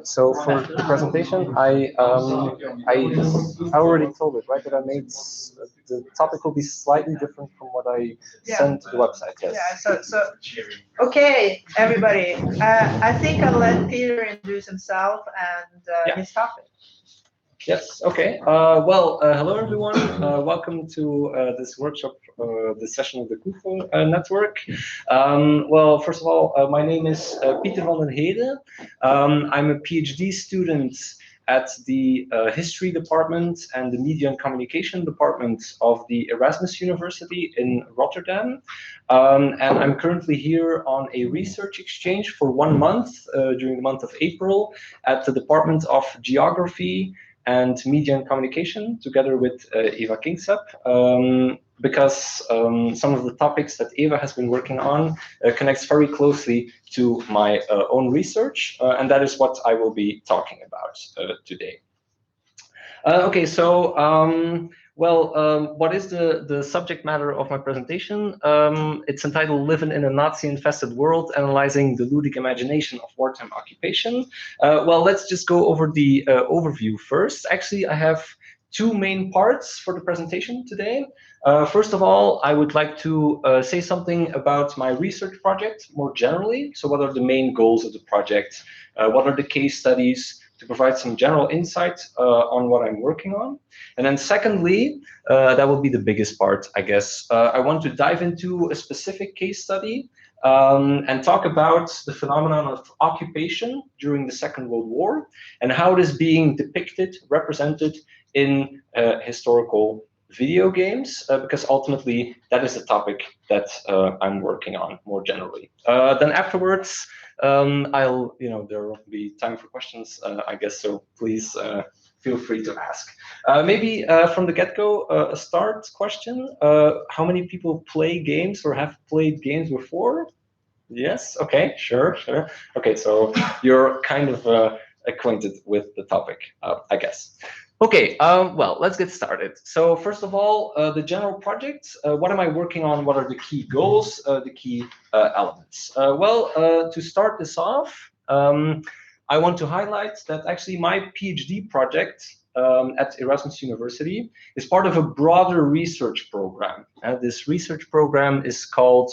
So for the presentation, I already told it, right, that I made the topic will be slightly different from what I sent to the website. Yes. Yeah. Okay, everybody. I think I'll let Peter introduce himself and his topic. Yes, okay. Hello everyone. Welcome to this workshop, this session of the KuFo network. First of all, my name is Pieter van den Heede. I'm a PhD student at the History Department and the Media and Communication Department of the Erasmus University in Rotterdam. And I'm currently here on a research exchange for 1 month during the month of April at the Department of Geography and Media and Communication, together with Eva Kingsep, because some of the topics that Eva has been working on connects very closely to my own research, and that is what I will be talking about today. What is the subject matter of my presentation? It's entitled Livin in a Nazi-infested World, Analyzing the Ludic Imagination of Wartime Occupation. Let's just go over the overview first. Actually, I have two main parts for the presentation today. First of all, I would like to say something about my research project more generally. So what are the main goals of the project? What are the case studies? To provide some general insight on what I'm working on. And then secondly, that will be the biggest part, I guess. I want to dive into a specific case study and talk about the phenomenon of occupation during the Second World War and how it is being depicted, represented in historical video games, because ultimately that is the topic that I'm working on more generally. Then afterwards, there will be time for questions, I guess, so please feel free to ask. Maybe from the get-go, a start question. How many people play games or have played games before? Yes, okay, sure. Okay, so you're kind of acquainted with the topic, I guess. Okay, let's get started. So first of all, the general project, what am I working on? What are the key goals, the key elements? To start this off, I want to highlight that actually my PhD project at Erasmus University is part of a broader research program. This research program is called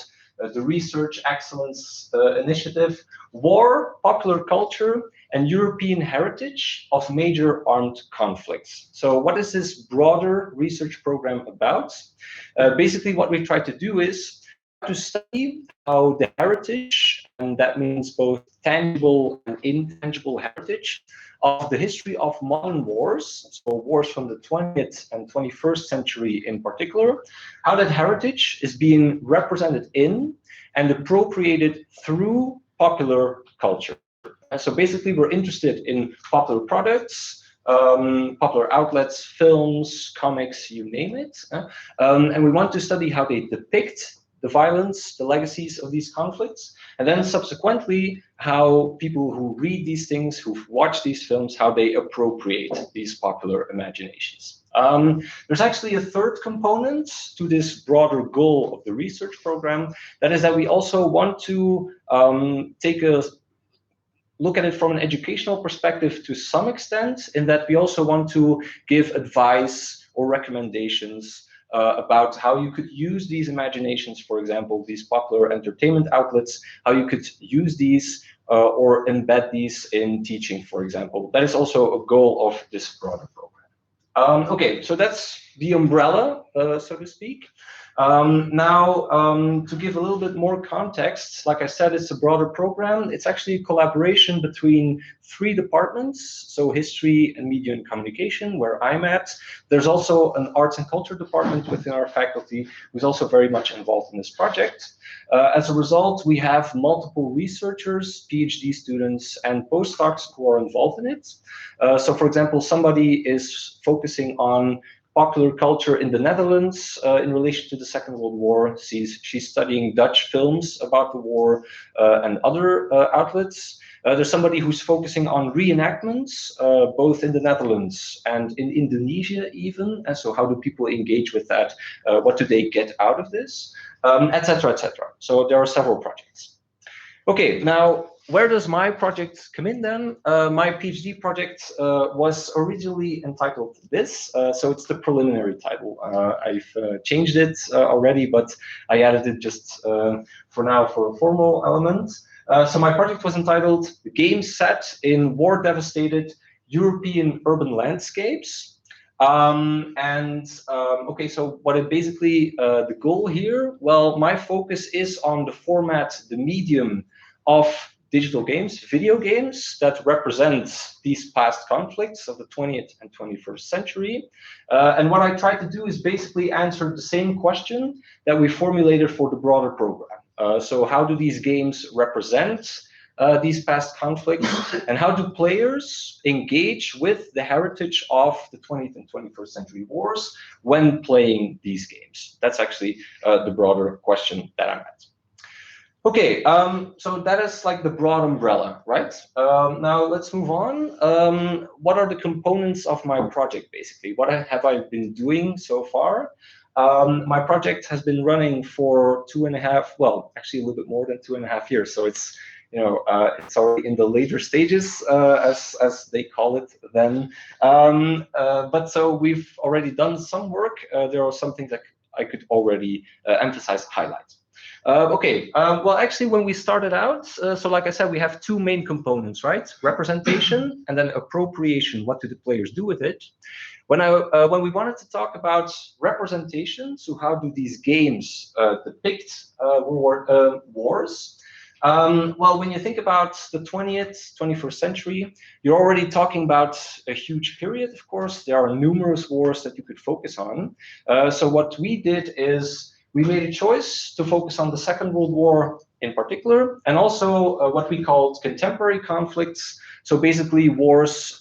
the Research Excellence Initiative, War, Popular Culture, and European Heritage of Major Armed Conflicts. So what is this broader research program about? Basically, what we try to do is to study how the heritage, and that means both tangible and intangible heritage, of the history of modern wars, so wars from the 20th and 21st century in particular, how that heritage is being represented in and appropriated through popular culture. So basically, we're interested in popular products, popular outlets, films, comics, you name it. And we want to study how they depict the violence, the legacies of these conflicts, and then subsequently how people who read these things, who watch these films, how they appropriate these popular imaginations. There's actually a third component to this broader goal of the research program. That is that we also want to take a look at it from an educational perspective to some extent, in that we also want to give advice or recommendations about how you could use these imaginations, for example, these popular entertainment outlets, how you could use these or embed these in teaching, for example. That is also a goal of this broader program. Okay, so that's the umbrella, so to speak. To give a little bit more context, like I said, it's a broader program. It's actually a collaboration between 3 departments, so history and media and communication, where I'm at. There's also an arts and culture department within our faculty who's also very much involved in this project. As a result, we have multiple researchers, PhD students, and postdocs who are involved in it. So for example, somebody is focusing on popular culture in the Netherlands in relation to the Second World War. She's studying Dutch films about the war and other outlets. There's somebody who's focusing on reenactments, both in the Netherlands and in Indonesia even. And so how do people engage with that? What do they get out of this? Et cetera, et cetera. So there are several projects. Okay, now where does my project come in then? My PhD project was originally entitled this, so it's the preliminary title. I've changed it already, but I added it just for now for a formal element. So my project was entitled "The Game Set in War-Devastated European Urban Landscapes." Okay, so what it basically, the goal here, well, my focus is on the format, the medium of digital games, video games that represent these past conflicts of the 20th and 21st century. And what I try to do is basically answer the same question that we formulated for the broader program. So how do these games represent these past conflicts, and how do players engage with the heritage of the 20th and 21st century wars when playing these games? That's actually the broader question that I'm at. Okay, so that is like the broad umbrella, right? Now let's move on. What are the components of my project, basically? What have I been doing so far? My project has been running for 2.5, well, actually a little bit more than 2.5 years. So it's, it's already in the later stages, as they call it then. But so we've already done some work. There are some things that I could already emphasize, highlight. Okay, well, actually, when we started out, so like I said, we have two main components, right? Representation and then appropriation. What do the players do with it? When we wanted to talk about representation, so how do these games depict wars? Well, when you think about the 20th, 21st century, you're already talking about a huge period, of course. There are numerous wars that you could focus on. So what we did is we made a choice to focus on the Second World War in particular, and also what we called contemporary conflicts. So basically wars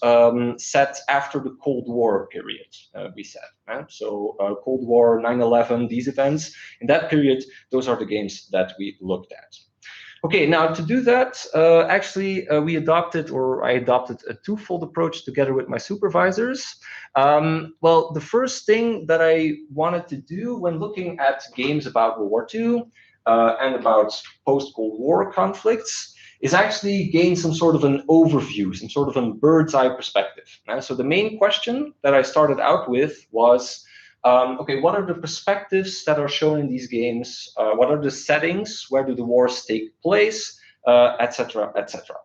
set after the Cold War period, we said. So Cold War, 9/11, these events, in that period, those are the games that we looked at. Okay, now to do that, actually, I adopted a twofold approach together with my supervisors. Well, the first thing that I wanted to do when looking at games about World War II and about post-Cold War conflicts is actually gain some sort of an overview, some sort of a bird's eye perspective. So the main question that I started out with was, okay, what are the perspectives that are shown in these games? What are the settings? Where do the wars take place? Etc., etc.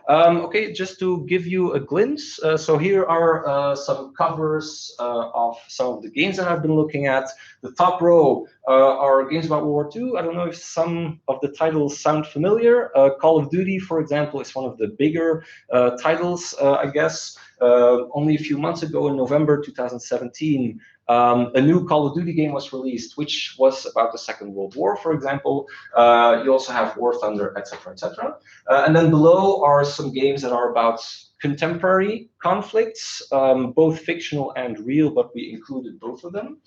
Okay, just to give you a glimpse, so here are some covers of some of the games that I've been looking at. The top row are games about World War II. I don't know if some of the titles sound familiar. Call of Duty, for example, is one of the bigger titles, I guess. Only a few months ago, in November 2017, a new Call of Duty game was released, which was about the Second World War, for example. You also have War Thunder, etc., etc. And then below are some games that are about contemporary conflicts, both fictional and real, but we included both of them.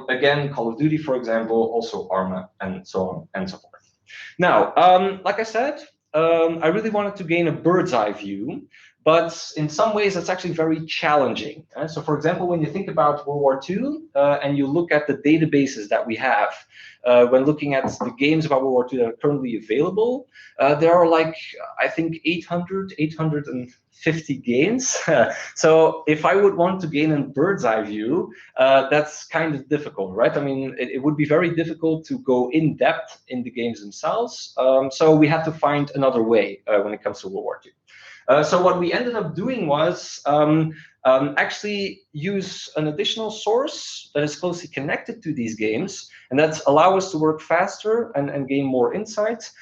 Again, Call of Duty, for example, also Arma, and so on and so forth. Now, like I said, I really wanted to gain a bird's eye view. But in some ways, that's actually very challenging. So for example, when you think about World War II and you look at the databases that we have, when looking at the games about World War II that are currently available, there are like, I think 850 games. So if I would want to gain a bird's eye view, that's kind of difficult, right? I mean, it would be very difficult to go in depth in the games themselves. So we had to find another way when it comes to World War II. So what we ended up doing was actually use an additional source that is closely connected to these games, and that's allow us to work faster and gain more insight,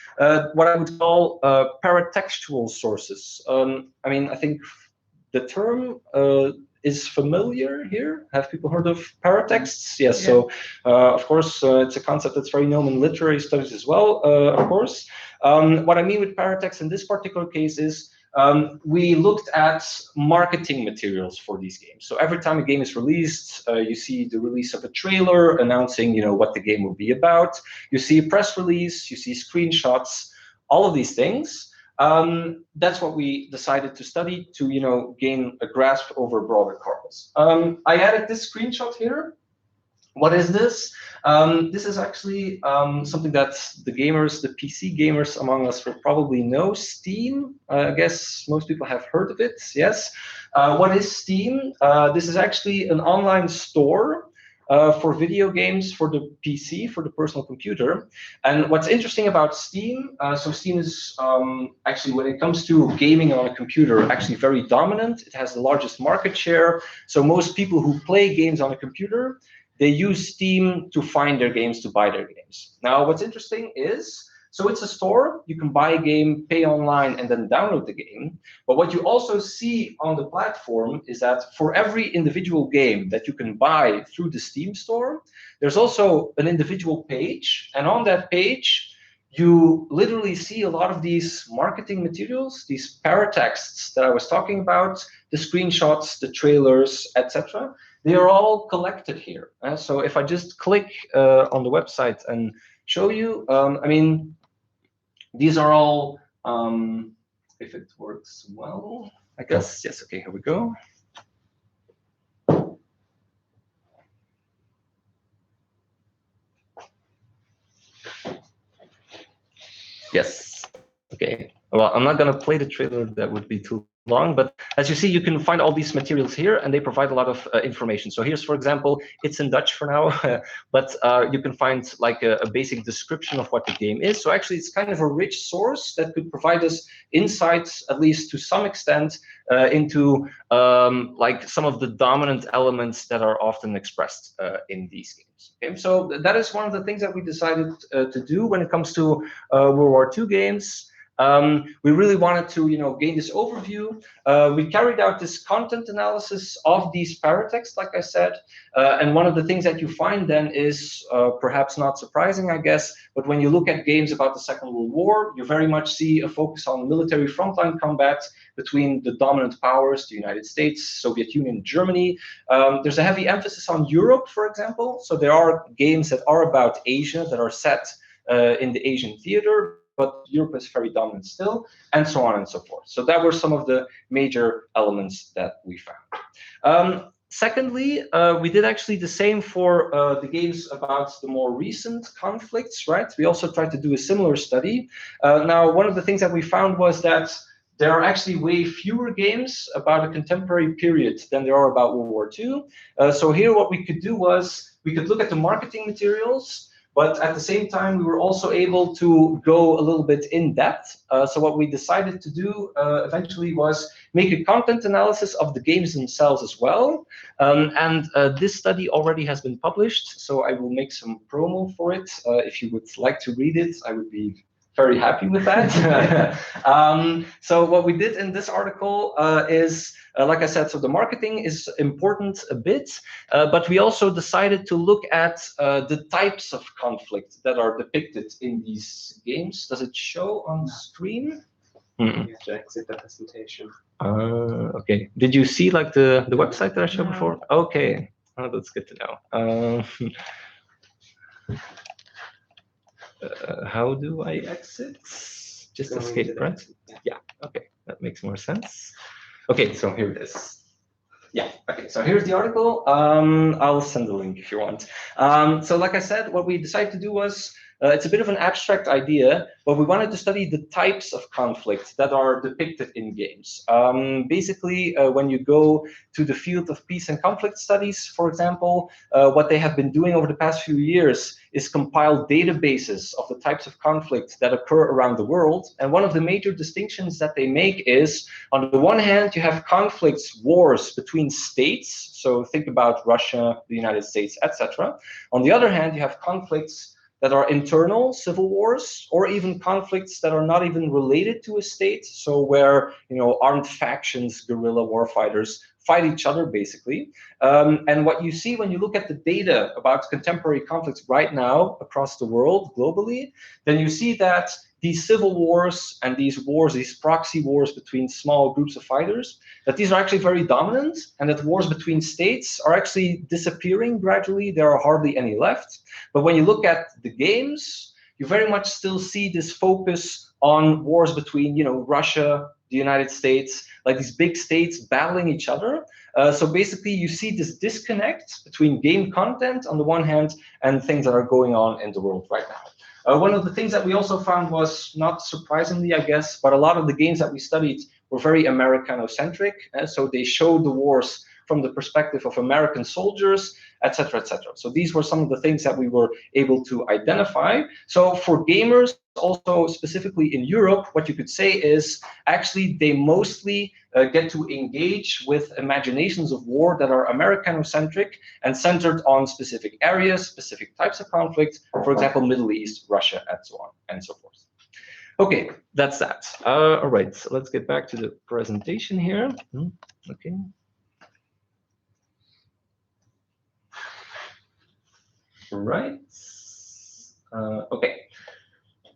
what I would call paratextual sources. I mean, I think the term is familiar here. Have people heard of paratexts? Yes, yeah. So of course, it's a concept that's very known in literary studies as well, of course. What I mean with paratext in this particular case is we looked at marketing materials for these games. So every time a game is released, you see the release of a trailer announcing, what the game will be about. You see a press release, you see screenshots, all of these things. That's what we decided to study to, gain a grasp over broader corpus. I added this screenshot here. What is this? This is actually something that the gamers, the PC gamers among us will probably know. Steam, I guess most people have heard of it, yes. What is Steam? This is actually an online store for video games for the PC, for the personal computer. And what's interesting about Steam, so Steam is actually, when it comes to gaming on a computer, actually very dominant. It has the largest market share. So most people who play games on a computer, they use Steam to find their games, to buy their games. Now, what's interesting is, so it's a store, you can buy a game, pay online, and then download the game. But what you also see on the platform is that for every individual game that you can buy through the Steam store, there's also an individual page. And on that page, you literally see a lot of these marketing materials, these paratexts that I was talking about, the screenshots, the trailers, etc. They are all collected here. So if I just click on the website and show you, I mean, these are all, if it works well, I guess, yes, okay, here we go. Yes, okay. Well, I'm not gonna play the trailer, that would be too long, but as you see, you can find all these materials here, and they provide a lot of information. So here's, for example, it's in Dutch for now, but you can find like a basic description of what the game is. So actually, it's kind of a rich source that could provide us insights, at least to some extent, into like some of the dominant elements that are often expressed in these games. Okay, so that is one of the things that we decided to do when it comes to World War II games. We really wanted to, gain this overview. We carried out this content analysis of these paratexts, like I said, and one of the things that you find then is perhaps not surprising, I guess, but when you look at games about the Second World War, you very much see a focus on military frontline combat between the dominant powers, the United States, Soviet Union, Germany. There's a heavy emphasis on Europe, for example. So there are games that are about Asia, that are set in the Asian theater, but Europe is very dominant still, and so on and so forth. So that were some of the major elements that we found. Secondly, we did actually the same for the games about the more recent conflicts, right? We also tried to do a similar study. Now, one of the things that we found was that there are actually way fewer games about a contemporary period than there are about World War II. So here what we could do was we could look at the marketing materials, but at the same time, we were also able to go a little bit in depth. So what we decided to do eventually was make a content analysis of the games themselves as well. And this study already has been published, so I will make some promo for it. If you would like to read it, I would be very happy with that. So what we did in this article is, like I said, so the marketing is important a bit, but we also decided to look at the types of conflict that are depicted in these games. Does it show on screen? You have to exit the presentation. Okay. Did you see like the website that I showed before? Okay. Oh, that's good to know. How do I exit? Just escape, right? Yeah, okay, that makes more sense. Okay, so here it is. Yeah, okay, so here's the article. I'll send the link if you want. So like I said, what we decided to do was, it's a bit of an abstract idea, but we wanted to study the types of conflict that are depicted in games. Basically, when you go to the field of peace and conflict studies, for example, what they have been doing over the past few years is compile databases of the types of conflict that occur around the world. And one of the major distinctions that they make is, on the one hand, you have conflicts, wars between states. So think about Russia, the United States, etc. On the other hand, you have conflicts that are internal, civil wars, or even conflicts that are not even related to a state. So where, armed factions, guerrilla warfighters fight each other, basically. And what you see when you look at the data about contemporary conflicts right now across the world, globally, then you see that these civil wars and these wars, these proxy wars between small groups of fighters, that these are actually very dominant, and that wars between states are actually disappearing gradually. There are hardly any left. But when you look at the games, you very much still see this focus on wars between, Russia, the United States, like these big states battling each other. So basically, you see this disconnect between game content on the one hand and things that are going on in the world right now. One of the things that we also found was, not surprisingly, I guess, but a lot of the games that we studied were very Americano-centric. So they showed the wars from the perspective of American soldiers, etc., etc. So these were some of the things that we were able to identify. So for gamers, also specifically in Europe, what you could say is actually they mostly get to engage with imaginations of war that are Americano-centric and centered on specific areas, specific types of conflict, for example, Middle East, Russia, and so on and so forth. Okay, that's that. All right, so let's get back to the presentation here. Okay. Right. Okay.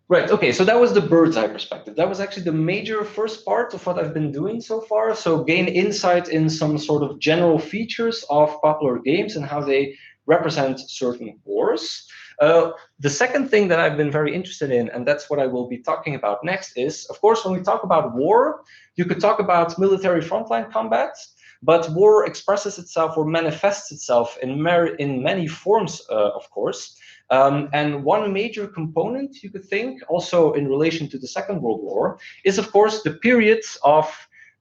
Right. Okay. So that was the bird's eye perspective. That was actually the major first part of what I've been doing so far. So gain insight in some sort of general features of popular games and how they represent certain wars. The second thing that I've been very interested in, and that's what I will be talking about next, is, of course, when we talk about war, you could talk about military frontline combat. But war expresses itself or manifests itself in many forms, of course. And one major component, you could think, also in relation to the Second World War, is, of course, the periods of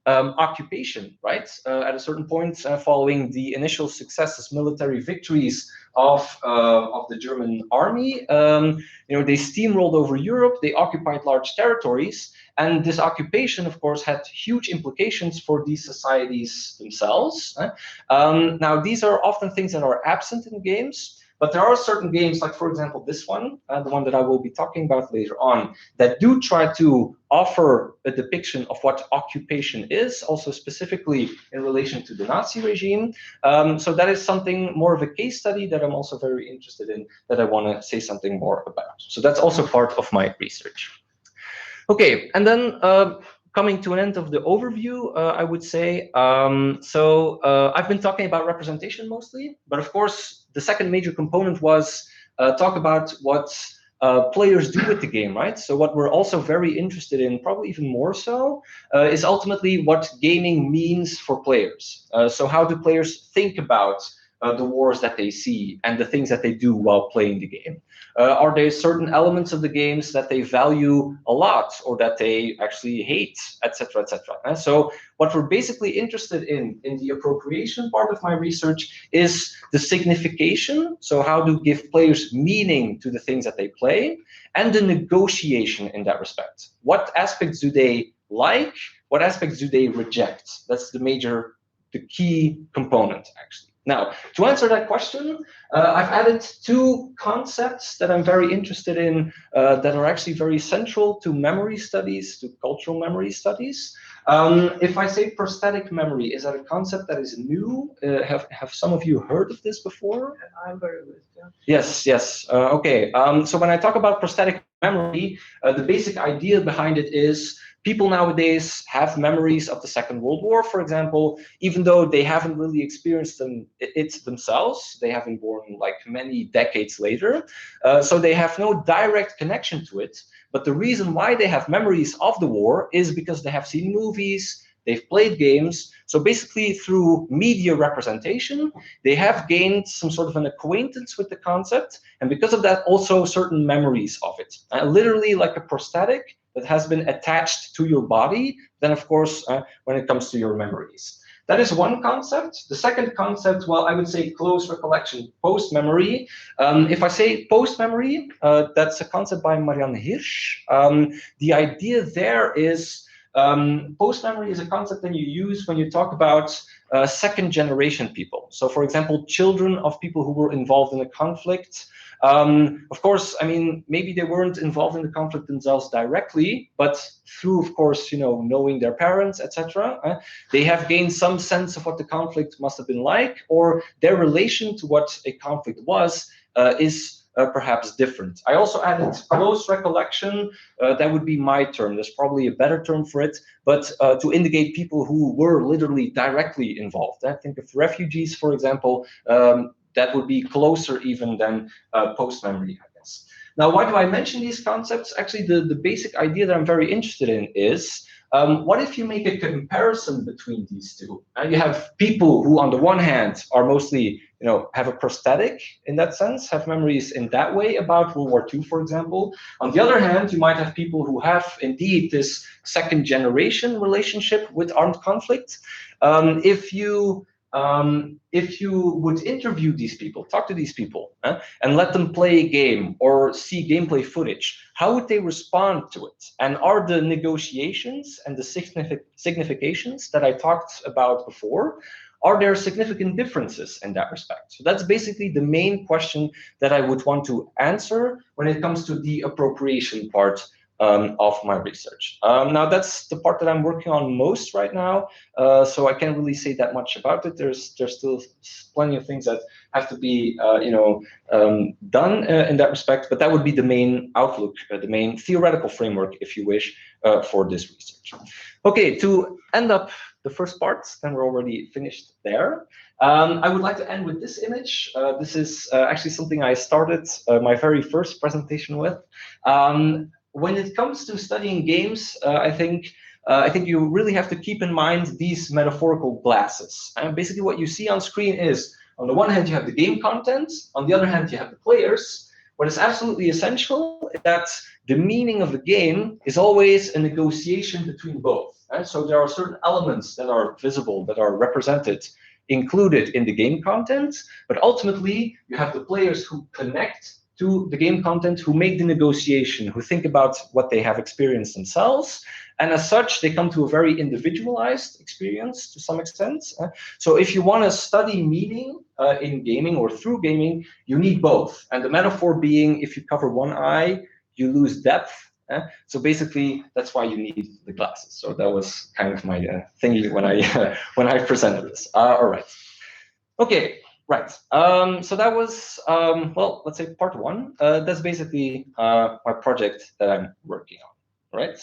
occupation, right? At a certain point, following the initial successes, military victories of the German army, they steamrolled over Europe, they occupied large territories, and this occupation, of course, had huge implications for these societies themselves. Now, these are often things that are absent in games, but there are certain games, like, for example, this one, the one that I will be talking about later on, that do try to offer a depiction of what occupation is, also specifically in relation to the Nazi regime. So that is something more of a case study that I'm also very interested in, that I want to say something more about. So that's also part of my research. Okay, and then coming to an end of the overview, I would say, I've been talking about representation mostly, but of course, the second major component was talk about what players do with the game, right? So what we're also very interested in, probably even more so, is ultimately what gaming means for players. So how do players think about the wars that they see and the things that they do while playing the game? Are there certain elements of the games that they value a lot or that they actually hate, etc., etc.? And so what we're basically interested in the appropriation part of my research is the signification. So how to give players meaning to the things that they play, and the negotiation in that respect. What aspects do they like? What aspects do they reject? That's the key component, actually. Now, to answer that question, I've added two concepts that I'm very interested in that are actually very central to memory studies, to cultural memory studies. If I say prosthetic memory, is that a concept that is new? Have some of you heard of this before? I'm very good. Yeah. Yes. Okay. So when I talk about prosthetic memory, the basic idea behind it is people nowadays have memories of the Second World War, for example, even though they haven't really experienced it themselves. They have been born like many decades later. So they have no direct connection to it. But the reason why they have memories of the war is because they have seen movies, they've played games. So basically through media representation, they have gained some sort of an acquaintance with the concept. And because of that, also certain memories of it. Literally like a prosthetic that has been attached to your body, then of course, when it comes to your memories. That is one concept. The second concept, well, I would say close recollection, post-memory. If I say post-memory, that's a concept by Marianne Hirsch. The idea there is post-memory is a concept that you use when you talk about second-generation people. So, for example, children of people who were involved in a conflict. Of course, I mean, maybe they weren't involved in the conflict themselves directly, but through, of course, knowing their parents, etc., they have gained some sense of what the conflict must have been like, or their relation to what a conflict was is perhaps different. I also added close recollection. That would be my term. There's probably a better term for it, but to indicate people who were literally directly involved. I think of refugees, for example. That would be closer even than post-memory, I guess. Now, why do I mention these concepts? Actually, the basic idea that I'm very interested in is What if you make a comparison between these two? You have people who, on the one hand, are mostly, have a prosthetic in that sense, have memories in that way about World War II, for example. On the other hand, you might have people who have indeed this second generation relationship with armed conflict. If you would interview these people, talk to these people, and let them play a game or see gameplay footage, how would they respond to it? And are the negotiations and the significations that I talked about before, are there significant differences in that respect? So that's basically the main question that I would want to answer when it comes to the appropriation part of my research. Now that's the part that I'm working on most right now, so I can't really say that much about it. There's still plenty of things that have to be done in that respect, but that would be the main outlook, the main theoretical framework, if you wish, for this research. Okay, to end up the first part, then we're already finished there. I would like to end with this image. This is actually something I started my very first presentation with. When it comes to studying games, I think you really have to keep in mind these metaphorical glasses. And basically what you see on screen is, on the one hand, you have the game content. On the other hand, you have the players. What is absolutely essential is that the meaning of the game is always a negotiation between both. And so there are certain elements that are visible, that are represented, included in the game content. But ultimately, you have the players who connect to the game content, who make the negotiation, who think about what they have experienced themselves. And as such, they come to a very individualized experience to some extent. So if you want to study meaning in gaming or through gaming, you need both. And the metaphor being, if you cover one eye, you lose depth. So basically, that's why you need the glasses. So that was kind of my thingy when I presented this. All right. Okay. Right. So that was, well, let's say part one. That's basically my project that I'm working on. Right.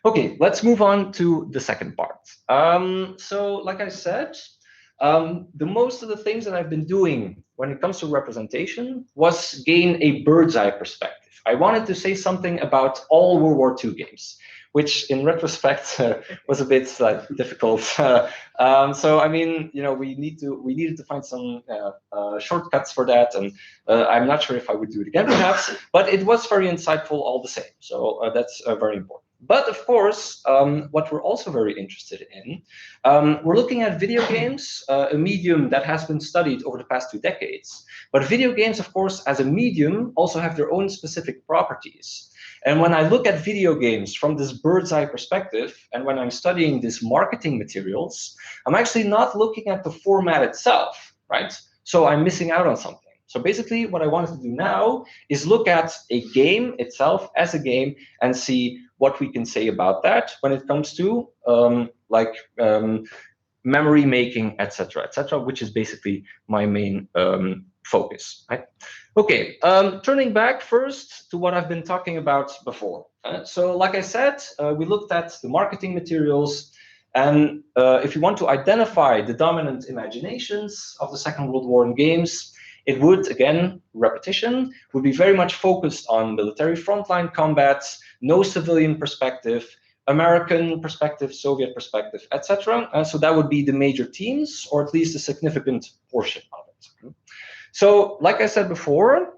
Okay, let's move on to the second part. So like I said, the most of the things that I've been doing when it comes to representation was gain a bird's eye perspective. I wanted to say something about all World War II games, which in retrospect was a bit difficult. So I mean, we needed to find some shortcuts for that, and I'm not sure if I would do it again, perhaps. But it was very insightful all the same. So that's very important. But of course, what we're also very interested in, we're looking at video games, a medium that has been studied over the past 2 decades. But video games, of course, as a medium, also have their own specific properties. And when I look at video games from this bird's eye perspective, and when I'm studying these marketing materials, I'm actually not looking at the format itself, right? So I'm missing out on something. So basically, what I wanted to do now is look at a game itself as a game and see what we can say about that when it comes to memory making, etc., which is basically my main focus. Right? Okay, turning back first to what I've been talking about before. So like I said, we looked at the marketing materials. And if you want to identify the dominant imaginations of the Second World War in games, it would, again, repetition, would be very much focused on military frontline combat, no civilian perspective, American perspective, Soviet perspective, etc. So that would be the major themes, or at least a significant portion of it. So, like I said before,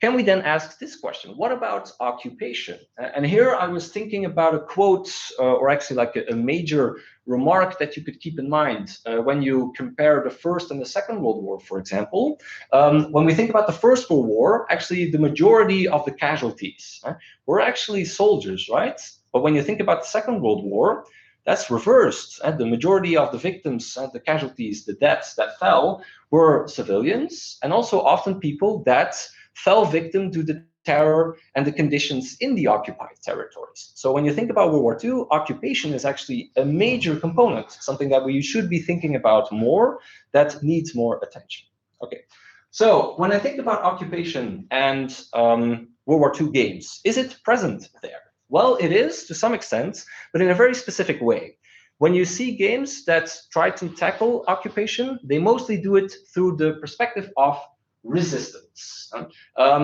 can we then ask this question? What about occupation? And here I was thinking about a quote, or actually like a major remark that you could keep in mind when you compare the First and the Second World War, for example. When we think about the First World War, actually the majority of the casualties were actually soldiers, right? But when you think about the Second World War, that's reversed. The majority of the victims, the casualties, the deaths that fell were civilians, and also often people that fell victim to the terror and the conditions in the occupied territories. So when you think about World War II, occupation is actually a major component, something that we should be thinking about more, that needs more attention. Okay, so when I think about occupation and World War II games, is it present there? Well, it is to some extent, but in a very specific way. When you see games that try to tackle occupation, they mostly do it through the perspective of resistance.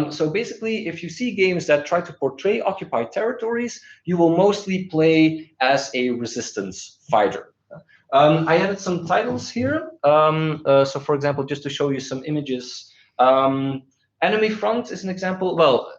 So basically, if you see games that try to portray occupied territories, you will mostly play as a resistance fighter. I added some titles here. So for example, just to show you some images, Enemy Front is an example. Well,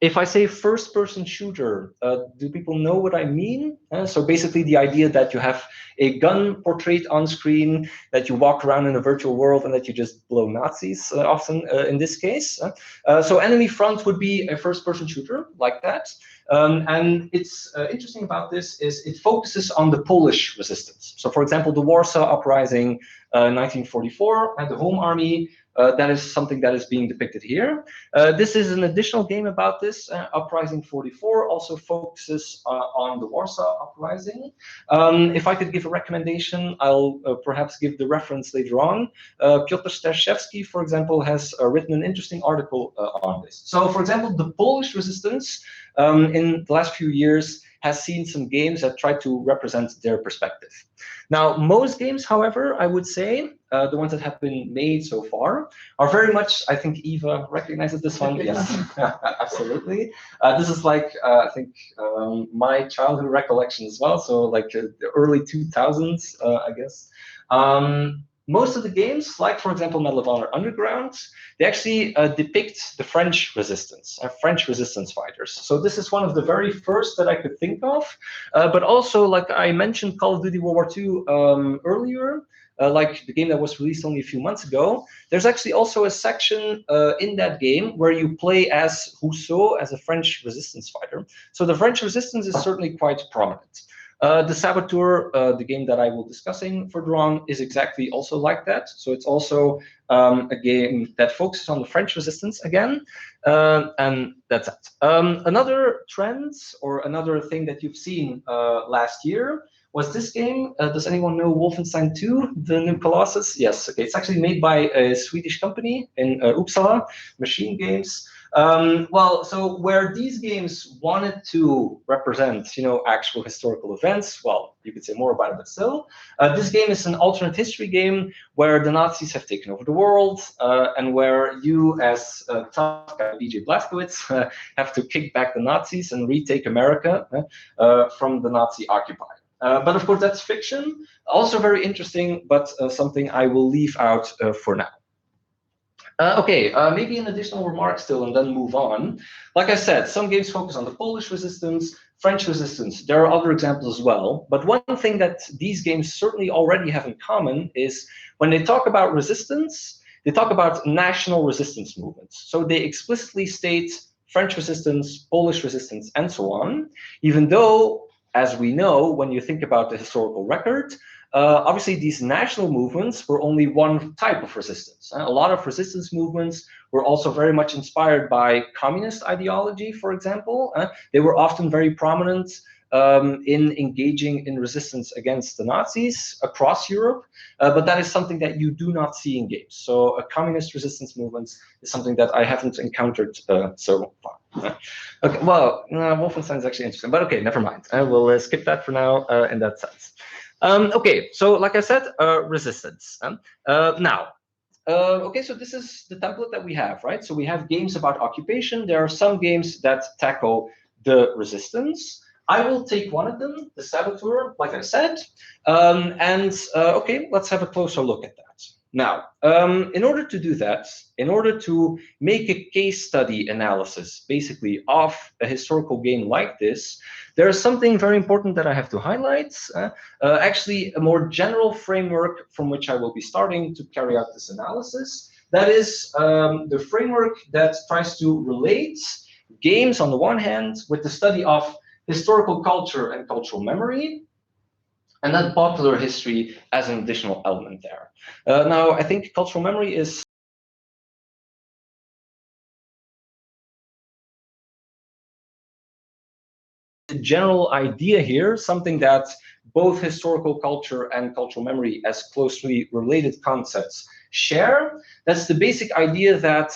if I say first-person shooter, do people know what I mean? So basically the idea that you have a gun portrayed on screen, that you walk around in a virtual world and that you just blow Nazis, often in this case. So Enemy Front would be a first-person shooter like that. And it's interesting about this is it focuses on the Polish resistance. So for example, the Warsaw Uprising, 1944, and the Home Army, that is something that is being depicted here. This is an additional game about this. Uprising 44 also focuses on the Warsaw Uprising. If I could give a recommendation, I'll perhaps give the reference later on. Pieter, for example, has written an interesting article on this. So, for example, the Polish resistance in the last few years has seen some games that try to represent their perspective. Now, most games, however, I would say, the ones that have been made so far, are very much, I think Eva recognizes this one. Yes, absolutely. This is like, I think, my childhood recollection as well. So like the early 2000s, I guess. Most of the games, like for example, Medal of Honor Underground, they actually depict the French resistance, French resistance fighters. So this is one of the very first that I could think of. But also, like I mentioned, Call of Duty World War II earlier, like the game that was released only a few months ago. There's actually also a section in that game where you play as Rousseau, as a French resistance fighter. So the French resistance is certainly quite prominent. The Saboteur, the game that I will be discussing further on, is exactly also like that. So it's also a game that focuses on the French resistance again, and that's it. Another trend or another thing that you've seen last year was this game. Does anyone know Wolfenstein 2, the new Colossus? Yes, okay. It's actually made by a Swedish company in Uppsala, Machine Games. Well, so where these games wanted to represent, you know, actual historical events, well, you could say more about it, but still, this game is an alternate history game where the Nazis have taken over the world, and where you, as tough guy BJ Blazkowicz, have to kick back the Nazis and retake America from the Nazi occupied. But of course, that's fiction. Also very interesting, but something I will leave out for now. Okay, maybe an additional remark still and then move on. Like I said, some games focus on the Polish resistance, French resistance. There are other examples as well. But one thing that these games certainly already have in common is when they talk about resistance, they talk about national resistance movements. So they explicitly state French resistance, Polish resistance, and so on, even though, as we know, when you think about the historical record, obviously, these national movements were only one type of resistance. A lot of resistance movements were also very much inspired by communist ideology, for example. They were often very prominent in engaging in resistance against the Nazis across Europe, but that is something that you do not see in games. So communist resistance movements is something that I haven't encountered so far. Okay, well, Wolfenstein is actually interesting, but okay, never mind. I will skip that for now in that sense. Okay, so like I said, resistance. Now, okay, so this is the template that we have, right? So we have games about occupation. There are some games that tackle the resistance. I will take one of them, the Saboteur, like I said, and okay, let's have a closer look at that. Now, in order to do that, in order to make a case study analysis, basically, of a historical game like this, there is something very important that I have to highlight. Actually, a more general framework from which I will be starting to carry out this analysis. That is the framework that tries to relate games on the one hand with the study of historical culture and cultural memory, and then popular history as an additional element there. Now, I think cultural memory is the general idea here, something that both historical culture and cultural memory as closely related concepts share. That's the basic idea that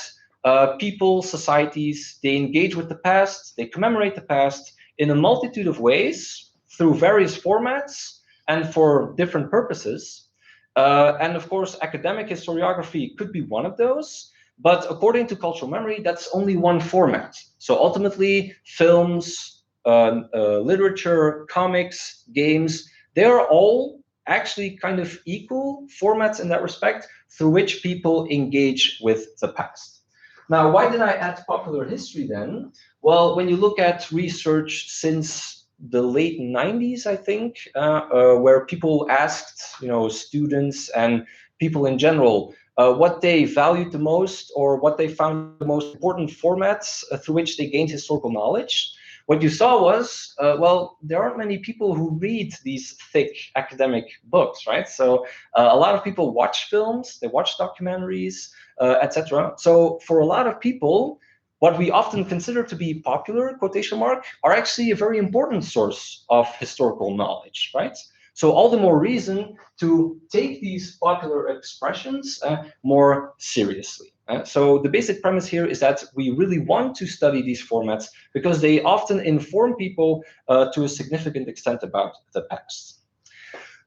people, societies, they engage with the past, they commemorate the past in a multitude of ways through various formats and for different purposes. And of course, academic historiography could be one of those. But according to cultural memory, that's only one format. So ultimately, films, literature, comics, games, they are all actually kind of equal formats in that respect through which people engage with the past. Now, why did I add popular history then? Well, when you look at research since the late 90s, I think, where people asked, students and people in general, what they valued the most or what they found the most important formats through which they gained historical knowledge. What you saw was, well, there aren't many people who read these thick academic books, right? So a lot of people watch films, they watch documentaries, etc. So for a lot of people, what we often consider to be popular, quotation mark, are actually a very important source of historical knowledge, right? So all the more reason to take these popular expressions more seriously. So the basic premise here is that we really want to study these formats because they often inform people to a significant extent about the past.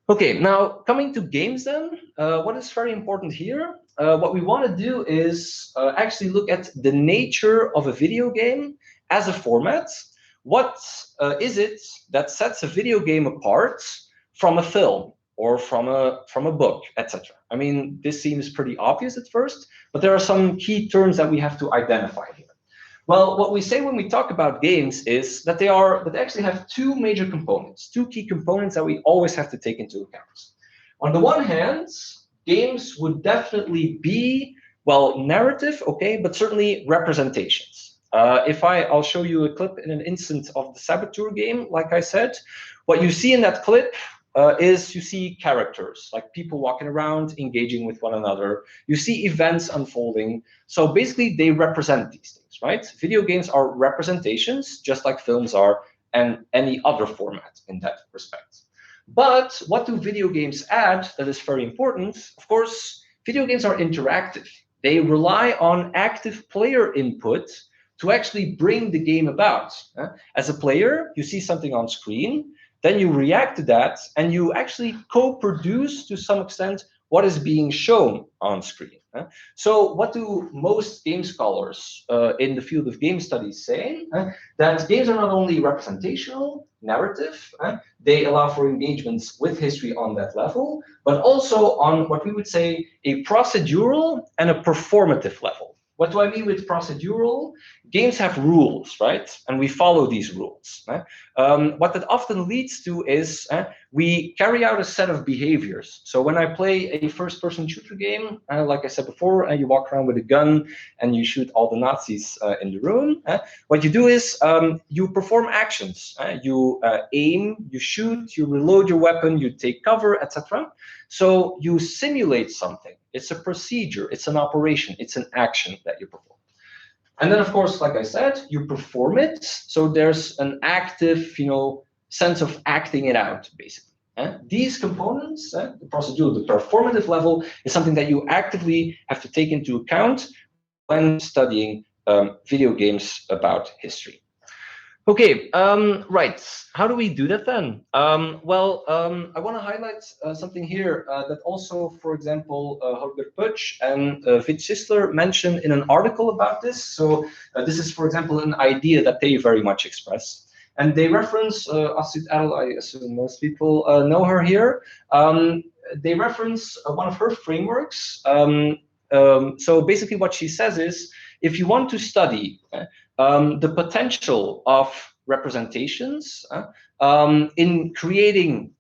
Okay, now coming to games then, what is very important here? What we want to do is actually look at the nature of a video game as a format. What is it that sets a video game apart from a film or from a book, etc.? I mean, this seems pretty obvious at first, but there are some key terms that we have to identify here. Well, what we say when we talk about games is that they actually have two major components, two key components that we always have to take into account. On the one hand, games would definitely be, well, narrative, okay, but certainly representations. I'll show you a clip in an instant of the Saboteur game, like I said. What you see in that clip is you see characters, like people walking around, engaging with one another. You see events unfolding. So basically, they represent these things, right? Video games are representations, just like films are, and any other format in that respect. But what do video games add that is very important? Of course, video games are interactive. They rely on active player input to actually bring the game about. As a player, you see something on screen, then you react to that, and you actually co-produce to some extent what is being shown on screen. So what do most game scholars in the field of game studies say? That games are not only representational, narrative, they allow for engagements with history on that level, but also on what we would say a procedural and a performative level. What do I mean with procedural? Games have rules, right? And we follow these rules. What that often leads to is we carry out a set of behaviors. So when I play a first-person shooter game, like I said before, you walk around with a gun and you shoot all the Nazis in the room. What you do is you perform actions. You aim, you shoot, you reload your weapon, you take cover, etc. So you simulate something. It's a procedure, it's an operation, it's an action that you perform. And then, of course, like I said, you perform it. So there's an active, sense of acting it out, basically. These components, the procedural, the performative level, is something that you actively have to take into account when studying video games about history. Okay, right. How do we do that then? I want to highlight something here that also, for example, Holger Putsch and Vit Sisler mentioned in an article about this. So this is, for example, an idea that they very much express. And they reference Astrid Erl, I assume most people know her here. They reference one of her frameworks. So basically what she says is, if you want to study the potential of representations in creating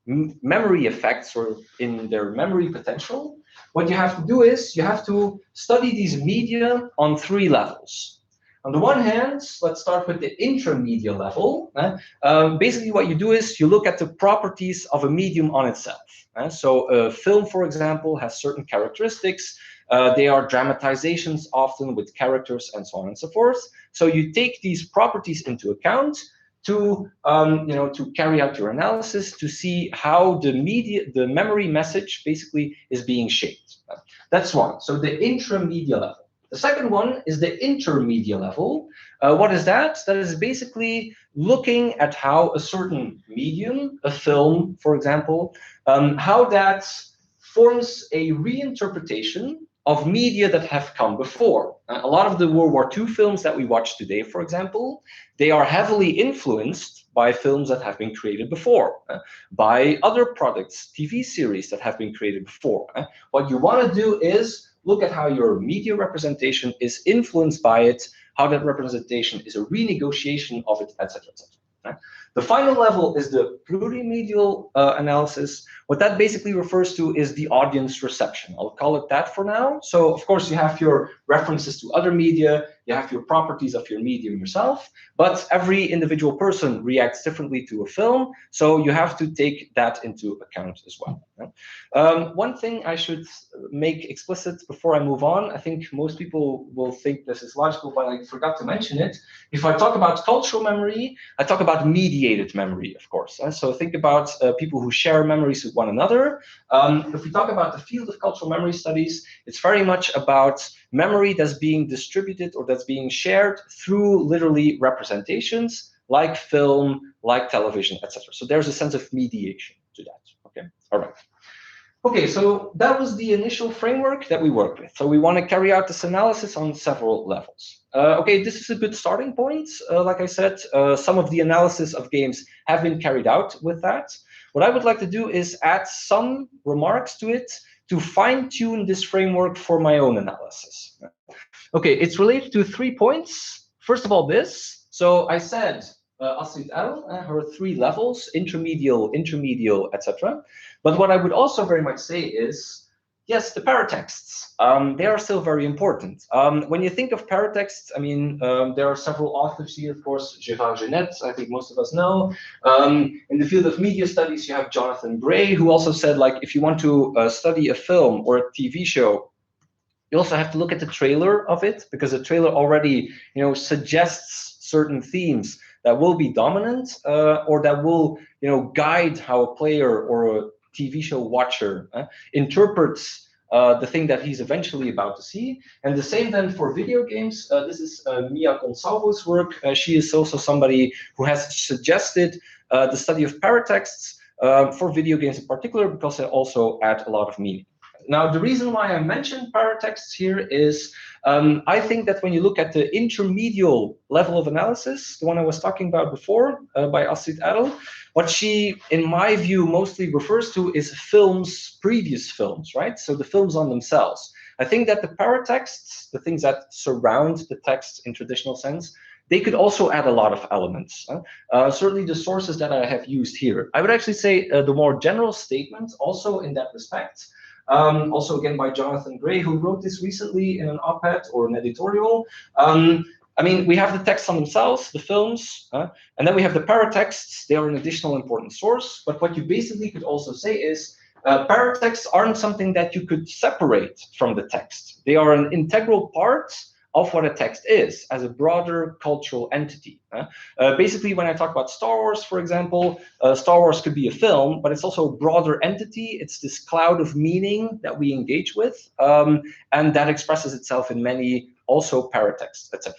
memory effects or in their memory potential, what you have to do is you have to study these media on three levels. On the one hand, let's start with the intramedia level. Basically, what you do is you look at the properties of a medium on itself. So a film, for example, has certain characteristics. They are dramatizations often with characters and so on and so forth. So you take these properties into account to carry out your analysis to see how the memory message basically is being shaped. That's one. So the intramedia level. The second one is the intermedia level. What is that? That is basically looking at how a certain medium, a film, for example, how that forms a reinterpretation of media that have come before. A lot of the World War II films that we watch today, for example, they are heavily influenced by films that have been created before, by other products, TV series that have been created before. What you want to do is look at how your media representation is influenced by it, how that representation is a renegotiation of it, etc., etc. The final level is the plurimedial analysis. What that basically refers to is the audience reception. I'll call it that for now. So, of course, you have your references to other media, you have your properties of your medium yourself, but every individual person reacts differently to a film, so you have to take that into account as well. One thing I should make explicit before I move on, I think most people will think this is logical, but I forgot to mention it. If I talk about cultural memory, I talk about mediated memory, of course. So think about people who share memories with one another. If we talk about the field of cultural memory studies, it's very much about memory that's being distributed or that's being shared through literally representations like film, like television, etc. So there's a sense of mediation to that. Okay, all right. Okay, so that was the initial framework that we worked with. So we want to carry out this analysis on several levels. Okay, this is a good starting point. Like I said, some of the analysis of games have been carried out with that. What I would like to do is add some remarks to it to fine-tune this framework for my own analysis. Okay, it's related to 3 points. First of all, this. So I said Astrid L, her 3 levels, intermedial, etc. But what I would also very much say is, yes, the paratexts, they are still very important. When you think of paratexts, I mean, there are several authors here, of course, Gérard Genette, I think most of us know. In the field of media studies, you have Jonathan Gray, who also said, like, if you want to study a film or a TV show, you also have to look at the trailer of it, because the trailer already, suggests certain themes that will be dominant or that will, guide how a player or a TV show watcher interprets the thing that he's eventually about to see. And the same then for video games. This is Mia Gonçalvo's work. She is also somebody who has suggested the study of paratexts for video games in particular, because they also add a lot of meaning. Now, the reason why I mentioned paratexts here is I think that when you look at the intermedial level of analysis, the one I was talking about before by Astrid Adel, what she, in my view, mostly refers to is films, previous films, right? So the films on themselves. I think that the paratexts, the things that surround the text in traditional sense, they could also add a lot of elements. Certainly the sources that I have used here. I would actually say the more general statement also in that respect. Also, again, by Jonathan Gray, who wrote this recently in an op-ed or an editorial. I mean, we have the texts on themselves, the films, and then we have the paratexts. They are an additional important source. But what you basically could also say is paratexts aren't something that you could separate from the text. They are an integral part of what a text is as a broader cultural entity. Basically, when I talk about Star Wars, for example, Star Wars could be a film, but it's also a broader entity. It's this cloud of meaning that we engage with, and that expresses itself in many also paratexts, etc.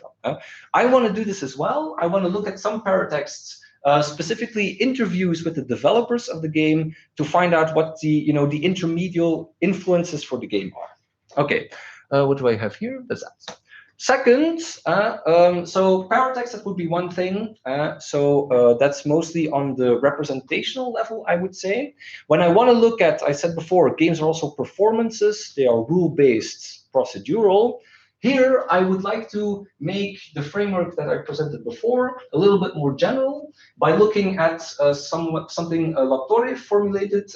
I want to do this as well. I want to look at some paratexts, specifically interviews with the developers of the game, to find out what the the intermedial influences for the game are. Okay, what do I have here? That's that. Second, so paratext, that would be one thing. That's mostly on the representational level, I would say. When I want to look at, I said before, games are also performances. They are rule-based, procedural. Here, I would like to make the framework that I presented before a little bit more general by looking at something Latorre formulated,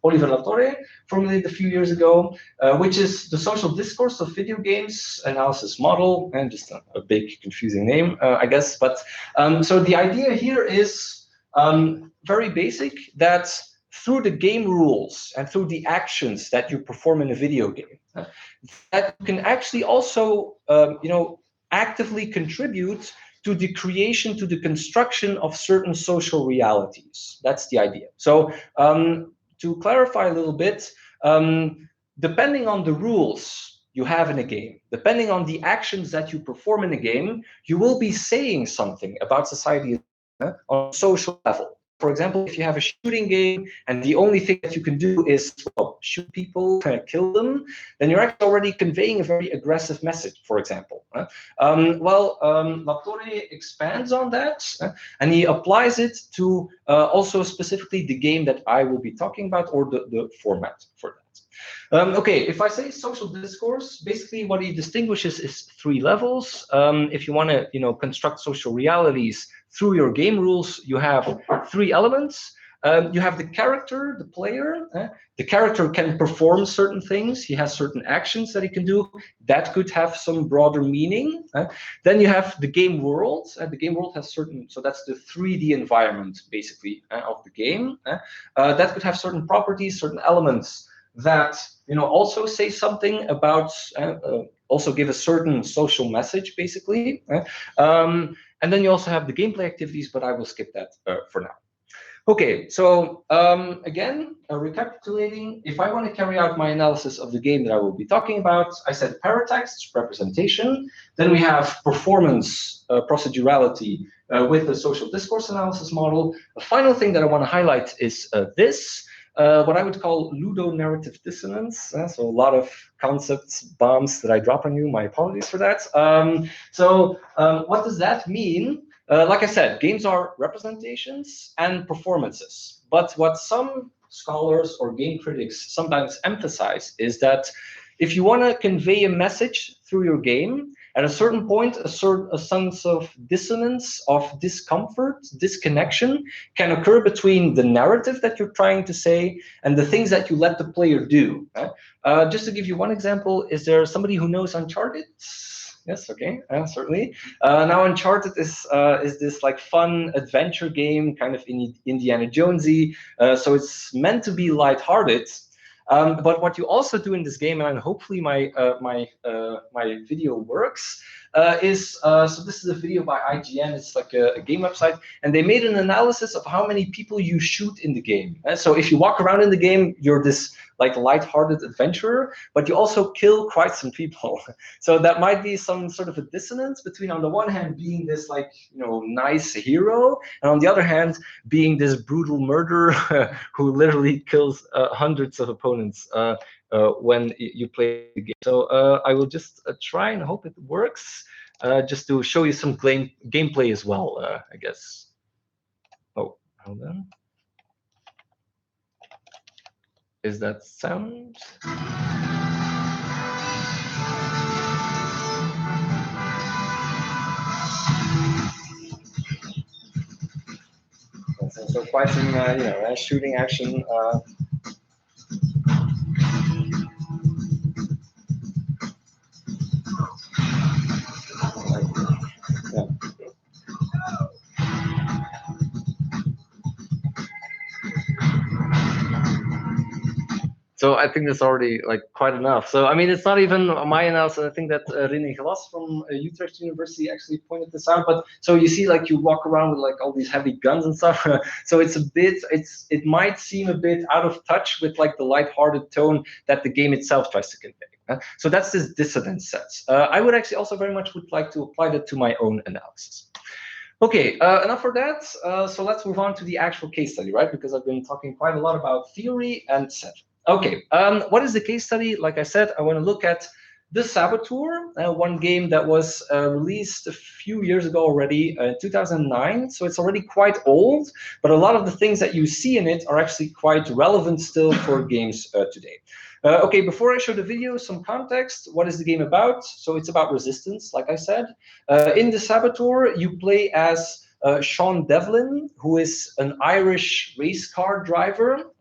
Oliver Latorre formulated a few years ago, which is the social discourse of video games analysis model, and just a big confusing name, I guess. But so the idea here is very basic, that through the game rules and through the actions that you perform in a video game, that you can actually also actively contribute to the creation, to the construction of certain social realities. That's the idea. So to clarify a little bit, depending on the rules you have in a game, depending on the actions that you perform in a game, you will be saying something about society on a social level. For example, if you have a shooting game and the only thing that you can do is, well, shoot people, kill them, then you're actually already conveying a very aggressive message, for example. Latorre expands on that, and he applies it to also specifically the game that I will be talking about, or the format for that. Okay, if I say social discourse, basically what he distinguishes is 3 levels. If you want to, construct social realities through your game rules, you have 3 elements. You have the character, the player. The character can perform certain things. He has certain actions that he can do that could have some broader meaning. Then you have the game world. The game world has certain, so that's the 3D environment, basically, of the game. That could have certain properties, certain elements that also say something about, also give a certain social message, basically. And then you also have the gameplay activities, but I will skip that for now. Okay, so again, recapitulating, if I want to carry out my analysis of the game that I will be talking about, I said paratext, representation, then we have performance, procedurality with the social discourse analysis model. The final thing that I want to highlight is this. What I would call ludonarrative dissonance. So a lot of concepts, bombs that I drop on you. My apologies for that. What does that mean? Like I said, games are representations and performances. But what some scholars or game critics sometimes emphasize is that if you want to convey a message through your game, at a certain point, a sense of dissonance, of discomfort, disconnection can occur between the narrative that you're trying to say and the things that you let the player do. Just to give you one example, is there somebody who knows Uncharted? Yes, okay, certainly. Now Uncharted is this like fun adventure game, kind of Indiana Jonesy. So it's meant to be lighthearted. But what you also do in this game, and hopefully my video works, so this is a video by IGN. It's like a game website, and they made an analysis of how many people you shoot in the game. So if you walk around in the game, you're this like lighthearted adventurer, but you also kill quite some people. So that might be some sort of a dissonance between, on the one hand, being this like nice hero, and on the other hand, being this brutal murderer who literally kills hundreds of opponents when you play the game. So I will just try and hope it works, just to show you some gameplay as well, I guess. Oh, hold on. Is that sound? So quite some, shooting action. Yeah. So I think that's already like quite enough. So I mean, it's not even my analysis. I think that René Glas from Utrecht University actually pointed this out. But so you see, like you walk around with like all these heavy guns and stuff. So it's a bit, it might seem a bit out of touch with like the lighthearted tone that the game itself tries to convey. So that's this dissonance sense. I would actually also very much would like to apply that to my own analysis. Okay, enough for that. So let's move on to the actual case study, right? Because I've been talking quite a lot about theory and etc. Okay, what is the case study? Like I said, I want to look at the Saboteur, one game that was released a few years ago already, 2009. So it's already quite old, but a lot of the things that you see in it are actually quite relevant still for games today. Okay, before I show the video, some context. What is the game about? So it's about resistance, like I said. In the Saboteur, you play as Sean Devlin, who is an Irish race car driver,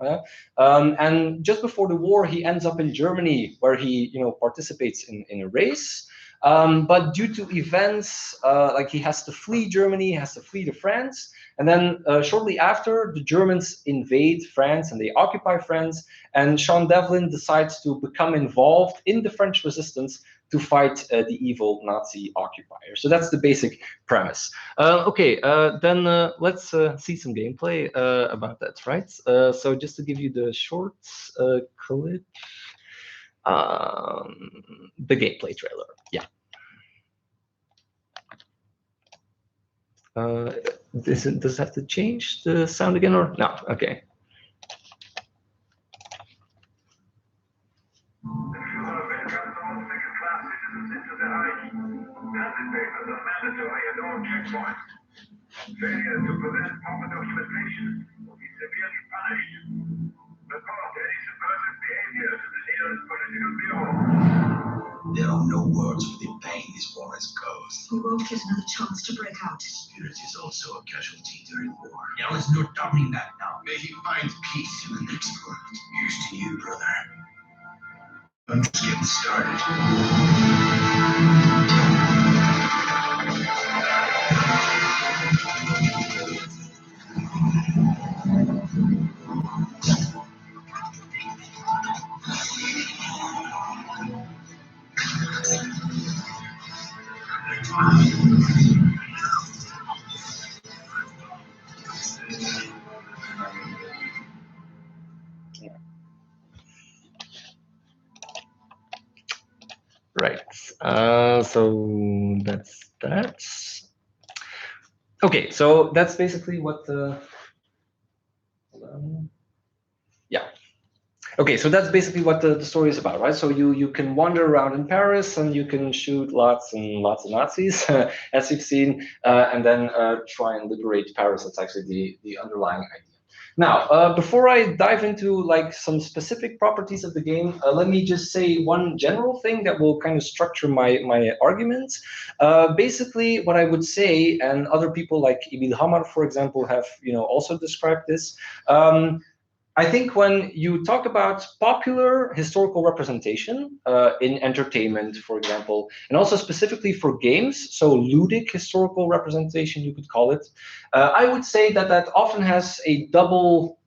and just before the war, he ends up in Germany, where he, participates in a race. But due to events, like he has to flee Germany, he has to flee to France, and then shortly after, the Germans invade France and they occupy France, and Sean Devlin decides to become involved in the French resistance to fight the evil Nazi occupier. So that's the basic premise. Okay, then let's see some gameplay about that, right? So just to give you the short clip, the gameplay trailer, yeah. Does it have to change the sound again or no? Okay. Failure to prevent proper documentation will be severely punished. Report any subversive behavior to the nearest political bureau. There are no words for the pain this war has caused. We won't get another chance to break out. Spirit is also a casualty during war. There is no doubting that now. May he find peace in the next world. Here's to you, brother. I'm just getting started. Right. So that's that. Okay, so that's basically what the. Yeah. Okay, so that's basically what the story is about, right? So you can wander around in Paris and you can shoot lots and lots of Nazis, as you've seen, and then try and liberate Paris. That's actually the underlying idea. Now, before I dive into like some specific properties of the game, let me just say one general thing that will kind of structure my arguments. Basically, what I would say, and other people like Emil Hammer, for example, have also described this. I think when you talk about popular historical representation in entertainment, for example, and also specifically for games, so ludic historical representation, you could call it, I would say that often has a double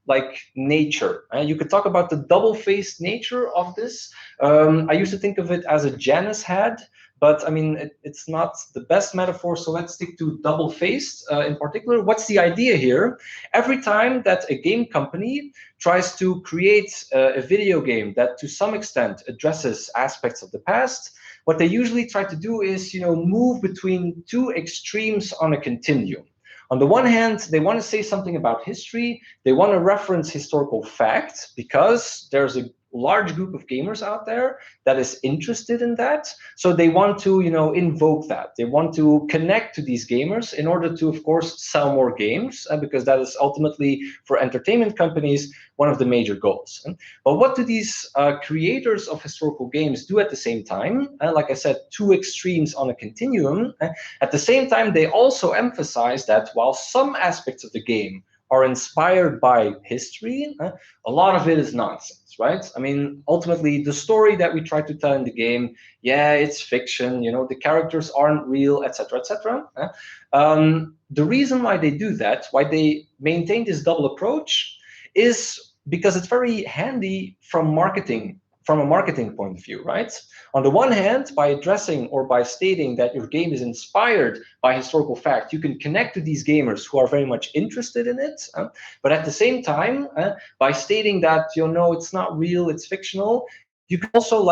nature. You could talk about the double-faced nature of this. I used to think of it as a Janus had, but I mean, it's not the best metaphor, so let's stick to double-faced in particular. What's the idea here? Every time that a game company tries to create a video game that to some extent addresses aspects of the past, what they usually try to do is move between two extremes on a continuum. On the one hand, they want to say something about history. They want to reference historical facts because there's a large group of gamers out there that is interested in that. So they want to, invoke that. They want to connect to these gamers in order to, of course, sell more games, because that is ultimately, for entertainment companies, one of the major goals. But what do these creators of historical games do at the same time? Like I said, two extremes on a continuum. At the same time, they also emphasize that while some aspects of the game are inspired by history, a lot of it is nonsense, right? I mean, ultimately, the story that we try to tell in the game, yeah, it's fiction, the characters aren't real, etc., etc. The reason why they do that, why they maintain this double approach, is because it's very handy from a marketing point of view, right? On the one hand, by addressing or by stating that your game is inspired by historical fact, you can connect to these gamers who are very much interested in it. But at the same time, by stating that, it's not real, it's fictional, you can also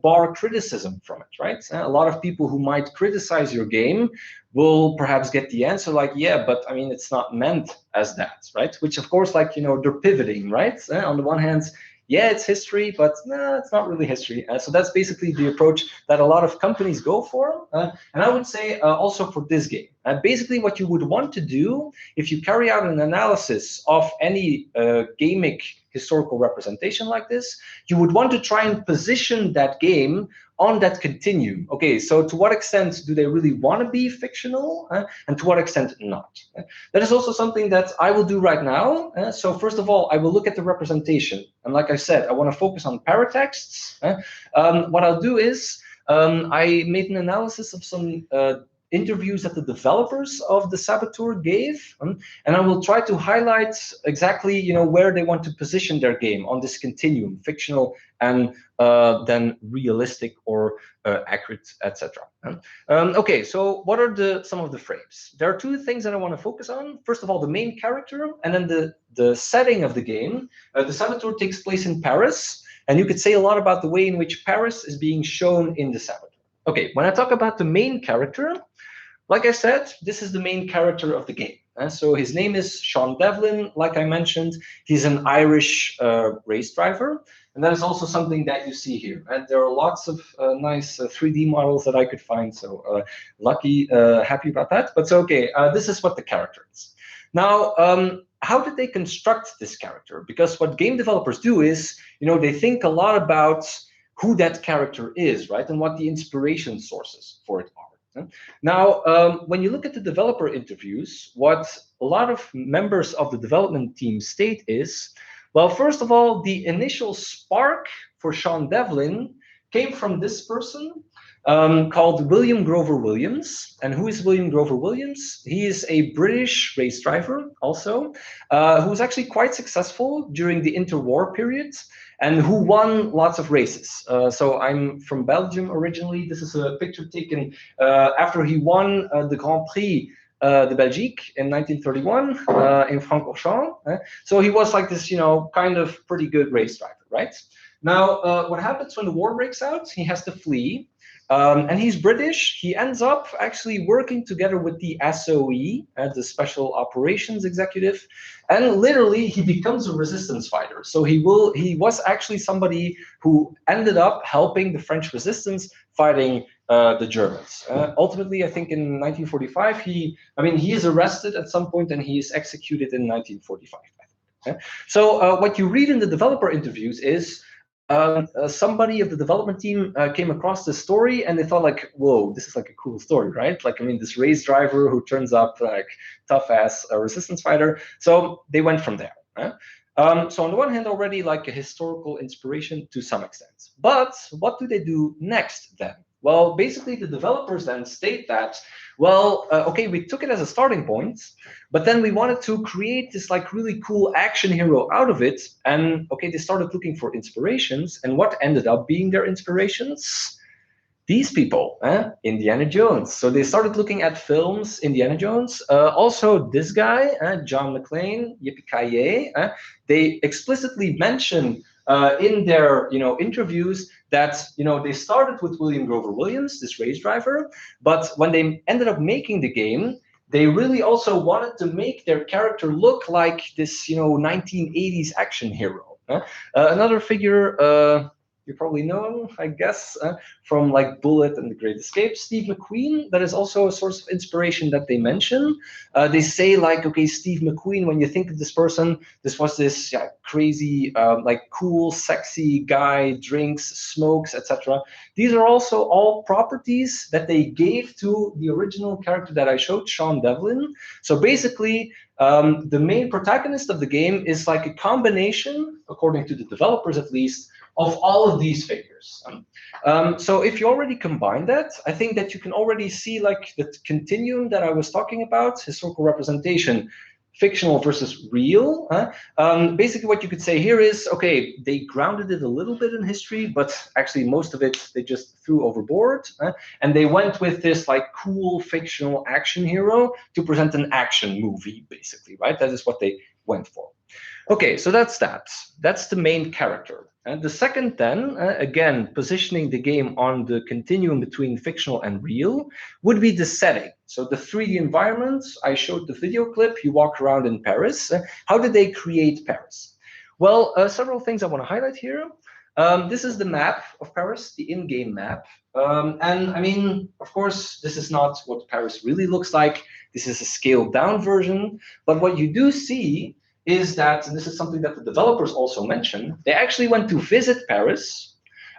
bar criticism from it, right? A lot of people who might criticize your game will perhaps get the answer like, yeah, but I mean, it's not meant as that, right? Which of course, they're pivoting, right? On the one hand, yeah, it's history, but no, it's not really history. So that's basically the approach that a lot of companies go for. And I would say also for this game. Basically, what you would want to do if you carry out an analysis of any gamic historical representation like this, you would want to try and position that game on that continuum. Okay, so to what extent do they really want to be fictional, and to what extent not? That is also something that I will do right now. So first of all, I will look at the representation. And like I said, I want to focus on paratexts. What I'll do is I made an analysis of some interviews that the developers of the Saboteur gave, and I will try to highlight exactly where they want to position their game on this continuum, fictional and then realistic or accurate, etc. Okay, so what are some of the frames? There are two things that I want to focus on. First of all, the main character, and then the setting of the game. The Saboteur takes place in Paris, and you could say a lot about the way in which Paris is being shown in the Saboteur. Okay, when I talk about the main character, like I said, this is the main character of the game. So his name is Sean Devlin. Like I mentioned, he's an Irish race driver. And that is also something that you see here. And there are lots of nice 3D models that I could find. So lucky, happy about that. But so, okay, this is what the character is. Now, how did they construct this character? Because what game developers do is, they think a lot about who that character is, right? And what the inspiration sources for it are. Now, when you look at the developer interviews, what a lot of members of the development team state is, well, first of all, the initial spark for Sean Devlin came from this person called William Grover Williams. And who is William Grover Williams? He is a British race driver also, who was actually quite successful during the interwar period and who won lots of races. So I'm from Belgium originally. This is a picture taken after he won the Grand Prix de Belgique in 1931 in Francorchamps. So he was like this, kind of pretty good race driver, right? Now, what happens when the war breaks out? He has to flee. And he's British. He ends up actually working together with the SOE, the Special Operations Executive, and literally he becomes a resistance fighter. So he was actually somebody who ended up helping the French resistance fighting the Germans. Ultimately, I think in 1945, he is arrested at some point and he is executed in 1945. So what you read in the developer interviews is somebody of the development team came across this story and they thought like, whoa, this is like a cool story, right? Like, this race driver who turns up like tough ass resistance fighter. So they went from there. So on the one hand, already like a historical inspiration to some extent. But what do they do next then? Well, basically the developers then state that, well, okay, we took it as a starting point, but then we wanted to create this like really cool action hero out of it. And okay, they started looking for inspirations. And what ended up being their inspirations? These people, Indiana Jones. So they started looking at films, Indiana Jones. Also this guy, John McClane, yippee-ki-yay. They explicitly mention in their interviews that they started with William Grover Williams, this race driver, but when they ended up making the game, they really also wanted to make their character look like this 1980s action hero. Another figure, you probably know him, I guess, from like Bullet and The Great Escape, Steve McQueen. That is also a source of inspiration that they mention. They say like, okay, Steve McQueen, when you think of this person, this was this crazy, like cool, sexy guy, drinks, smokes, etc. These are also all properties that they gave to the original character that I showed, Sean Devlin. So basically, the main protagonist of the game is like a combination, according to the developers at least, of all of these figures. So if you already combine that, I think that you can already see like the continuum that I was talking about, historical representation, fictional versus real. Basically what you could say here is, okay, they grounded it a little bit in history, but actually most of it they just threw overboard. And they went with this like cool fictional action hero to present an action movie, basically, right? That is what they went for. Okay, so that's that. That's the main character. And the second then, again, positioning the game on the continuum between fictional and real, would be the setting. So the 3D environment, I showed the video clip, you walk around in Paris. How did they create Paris? Well, several things I want to highlight here. This is the map of Paris, the in-game map. And of course, this is not what Paris really looks like. This is a scaled down version. But what you do see is that, and this is something that the developers also mentioned, they actually went to visit Paris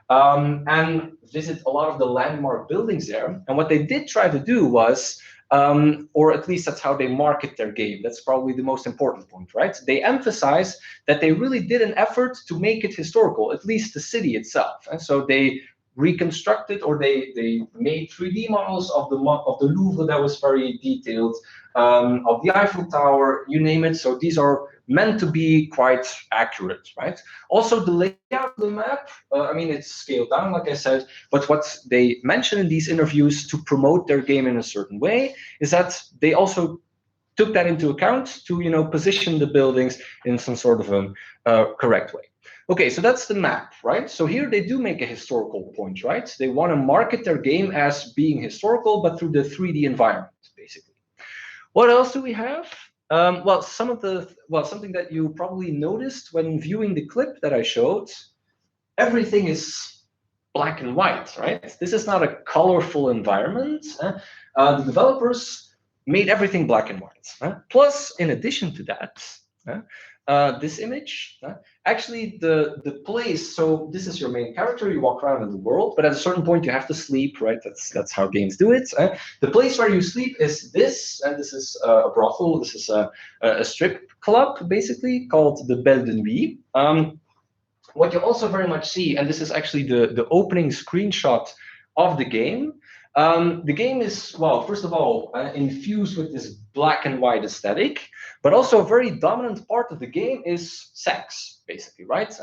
and visit a lot of the landmark buildings there. And what they did try to do was, or at least that's how they market their game. That's probably the most important point, right? They emphasize that they really did an effort to make it historical, at least the city itself. And so they reconstructed, or they made 3D models of the Louvre that was very detailed, of the Eiffel Tower, you name it. So these are meant to be quite accurate, right? Also, the layout of the map, it's scaled down, like I said, but what they mention in these interviews to promote their game in a certain way is that they also took that into account to, position the buildings in some sort of a correct way. Okay, so that's the map, right? So here they do make a historical point, right? They want to market their game as being historical, but through the 3D environment, basically. What else do we have? Well, something that you probably noticed when viewing the clip that I showed, everything is black and white, right? This is not a colorful environment. The developers made everything black and white. Plus, in addition to that, this image, actually the place, so this is your main character, you walk around in the world, but at a certain point you have to sleep, right? That's how games do it. The place where you sleep is this, and this is a brothel, this is a strip club, basically, called the Belle de Nuit. What you also very much see, and this is actually the opening screenshot of the game. The game is, well, first of all, infused with this black and white aesthetic, but also a very dominant part of the game is sex, basically, right?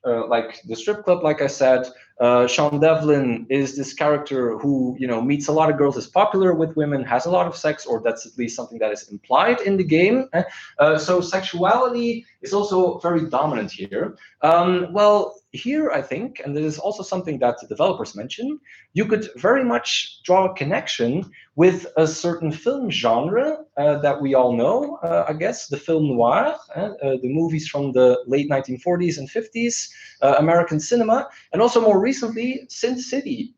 Like the strip club, like I said, Sean Devlin is this character who, meets a lot of girls, is popular with women, has a lot of sex, or that's at least something that is implied in the game. So sexuality is also very dominant here. Well, here I think, and this is also something that the developers mention, you could very much draw a connection with a certain film genre that we all know, I guess, the film noir, the movies from the late 1940s and 50s, American cinema, and also more recently, Sin City.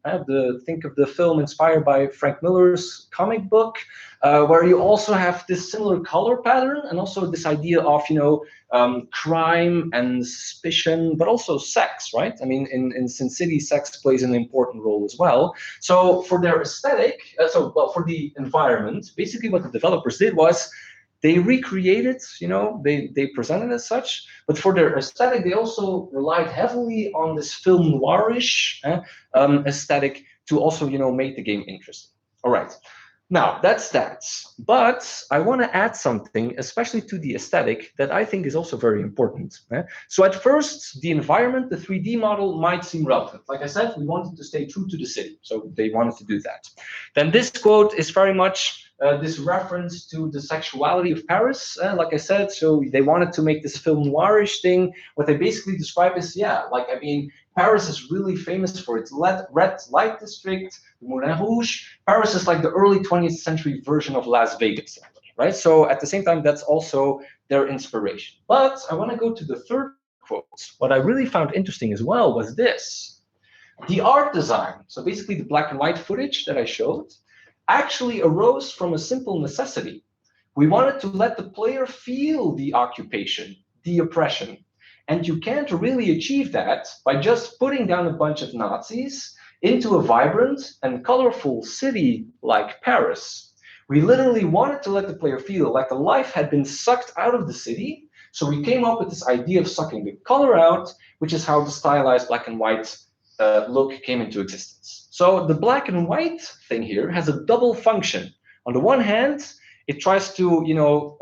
Think of the film inspired by Frank Miller's comic book, where you also have this similar color pattern and also this idea of, crime and suspicion, but also sex, right? I mean, in Sin City, sex plays an important role as well. So for their aesthetic, for the environment, basically what the developers did was they recreated, they presented as such, but for their aesthetic, they also relied heavily on this film noirish aesthetic to also, make the game interesting. All right. Now, that's that. But I want to add something, especially to the aesthetic, that I think is also very important. So at first, the environment, the 3D model might seem relevant. Like I said, we wanted to stay true to the city, so they wanted to do that. Then this quote is very much this reference to the sexuality of Paris, like I said, so they wanted to make this film noirish thing. What they basically describe is, Paris is really famous for its red light district, the Moulin Rouge. Paris is like the early 20th century version of Las Vegas, right? So at the same time, that's also their inspiration. But I want to go to the third quote. What I really found interesting as well was this. The art design, so basically the black and white footage that I showed, actually arose from a simple necessity. We wanted to let the player feel the occupation, the oppression. And you can't really achieve that by just putting down a bunch of Nazis into a vibrant and colorful city like Paris. We literally wanted to let the player feel like the life had been sucked out of the city. So we came up with this idea of sucking the color out, which is how the stylized black and white look came into existence. So the black and white thing here has a double function. On the one hand, it tries to,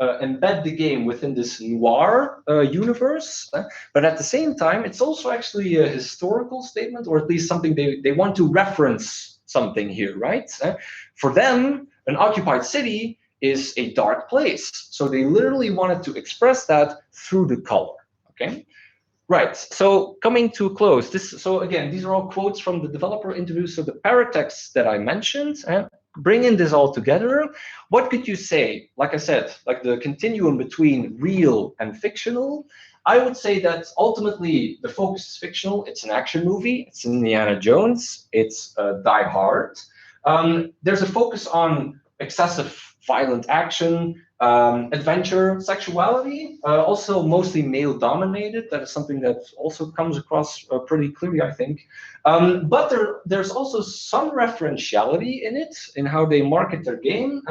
embed the game within this noir universe, but at the same time, it's also actually a historical statement, or at least something they want to reference something here, right? For them, an occupied city is a dark place, so they literally wanted to express that through the color. Okay, right. So coming to a close, so again, these are all quotes from the developer interviews. So the paratext that I mentioned, bringing this all together, what could you say? Like I said, like the continuum between real and fictional, I would say that ultimately the focus is fictional. It's an action movie. It's Indiana Jones. It's Die Hard. There's a focus on excessive violent action, adventure, sexuality, also mostly male-dominated. That is something that also comes across pretty clearly, I think. But there's also some referentiality in it, in how they market their game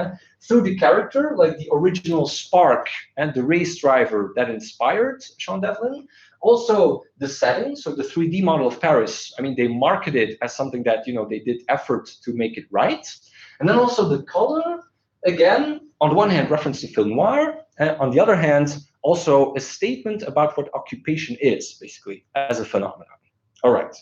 through the character, like the original spark and the race driver that inspired Sean Devlin. Also, the setting, so the 3D model of Paris, I mean, they market it as something that, they did effort to make it right. And then also the color, again, on the one hand, reference to film noir, and on the other hand, also a statement about what occupation is, basically, as a phenomenon. All right.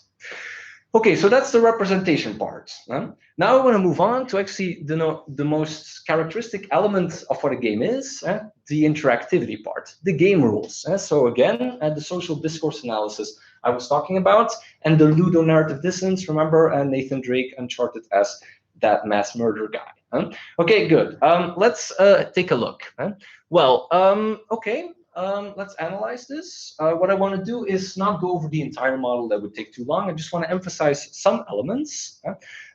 Okay, so that's the representation part. Now I want to move on to actually the most characteristic element of what a game is, the interactivity part, the game rules. So again, the social discourse analysis I was talking about, and the ludonarrative dissonance, remember, Nathan Drake uncharted as that mass murder guy. Okay, good. Let's take a look. Well, okay. Let's analyze this. What I want to do is not go over the entire model. That would take too long. I just want to emphasize some elements.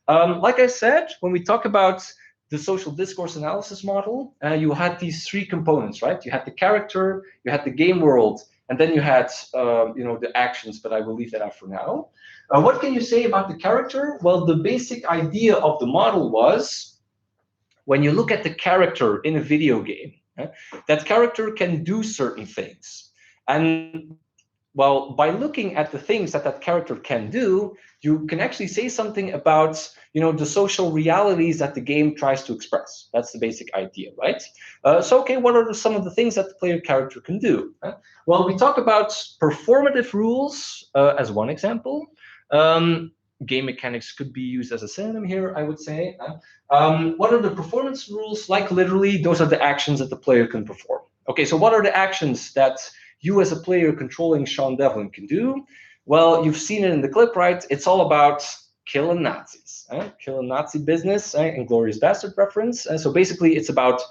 Like I said, when we talk about the social discourse analysis model, you had these three components, right? You had the character, you had the game world, and then you had the actions, but I will leave that out for now. What can you say about the character? Well, the basic idea of the model was, when you look at the character in a video game, that character can do certain things. And well, by looking at the things that that character can do, you can actually say something about the social realities that the game tries to express. That's the basic idea, right? So, okay, what are some of the things that the player character can do? Well, we talk about performative rules as one example. Game mechanics could be used as a synonym here, I would say. What are the performance rules? Like, literally, those are the actions that the player can perform. Okay, so what are the actions that you as a player controlling Sean Devlin can do? Well, you've seen it in the clip, right? It's all about killing Nazis, killing Nazi business, Inglourious Bastard reference. And so basically, it's about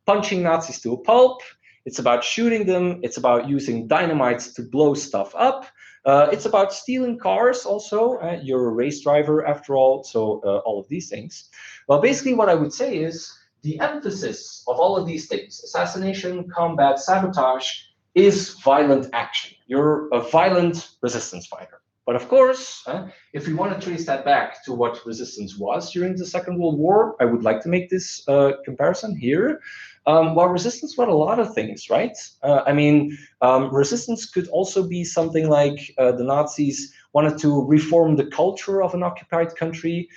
punching Nazis to a pulp. It's about shooting them. It's about using dynamites to blow stuff up. It's about stealing cars also. You're a race driver after all, so all of these things. Well, basically what I would say is the emphasis of all of these things, assassination, combat, sabotage, is violent action. You're a violent resistance fighter. But of course, if we want to trace that back to what resistance was during the Second World War, I would like to make this comparison here. Well, resistance was a lot of things, right? Resistance could also be something like the Nazis wanted to reform the culture of an occupied country.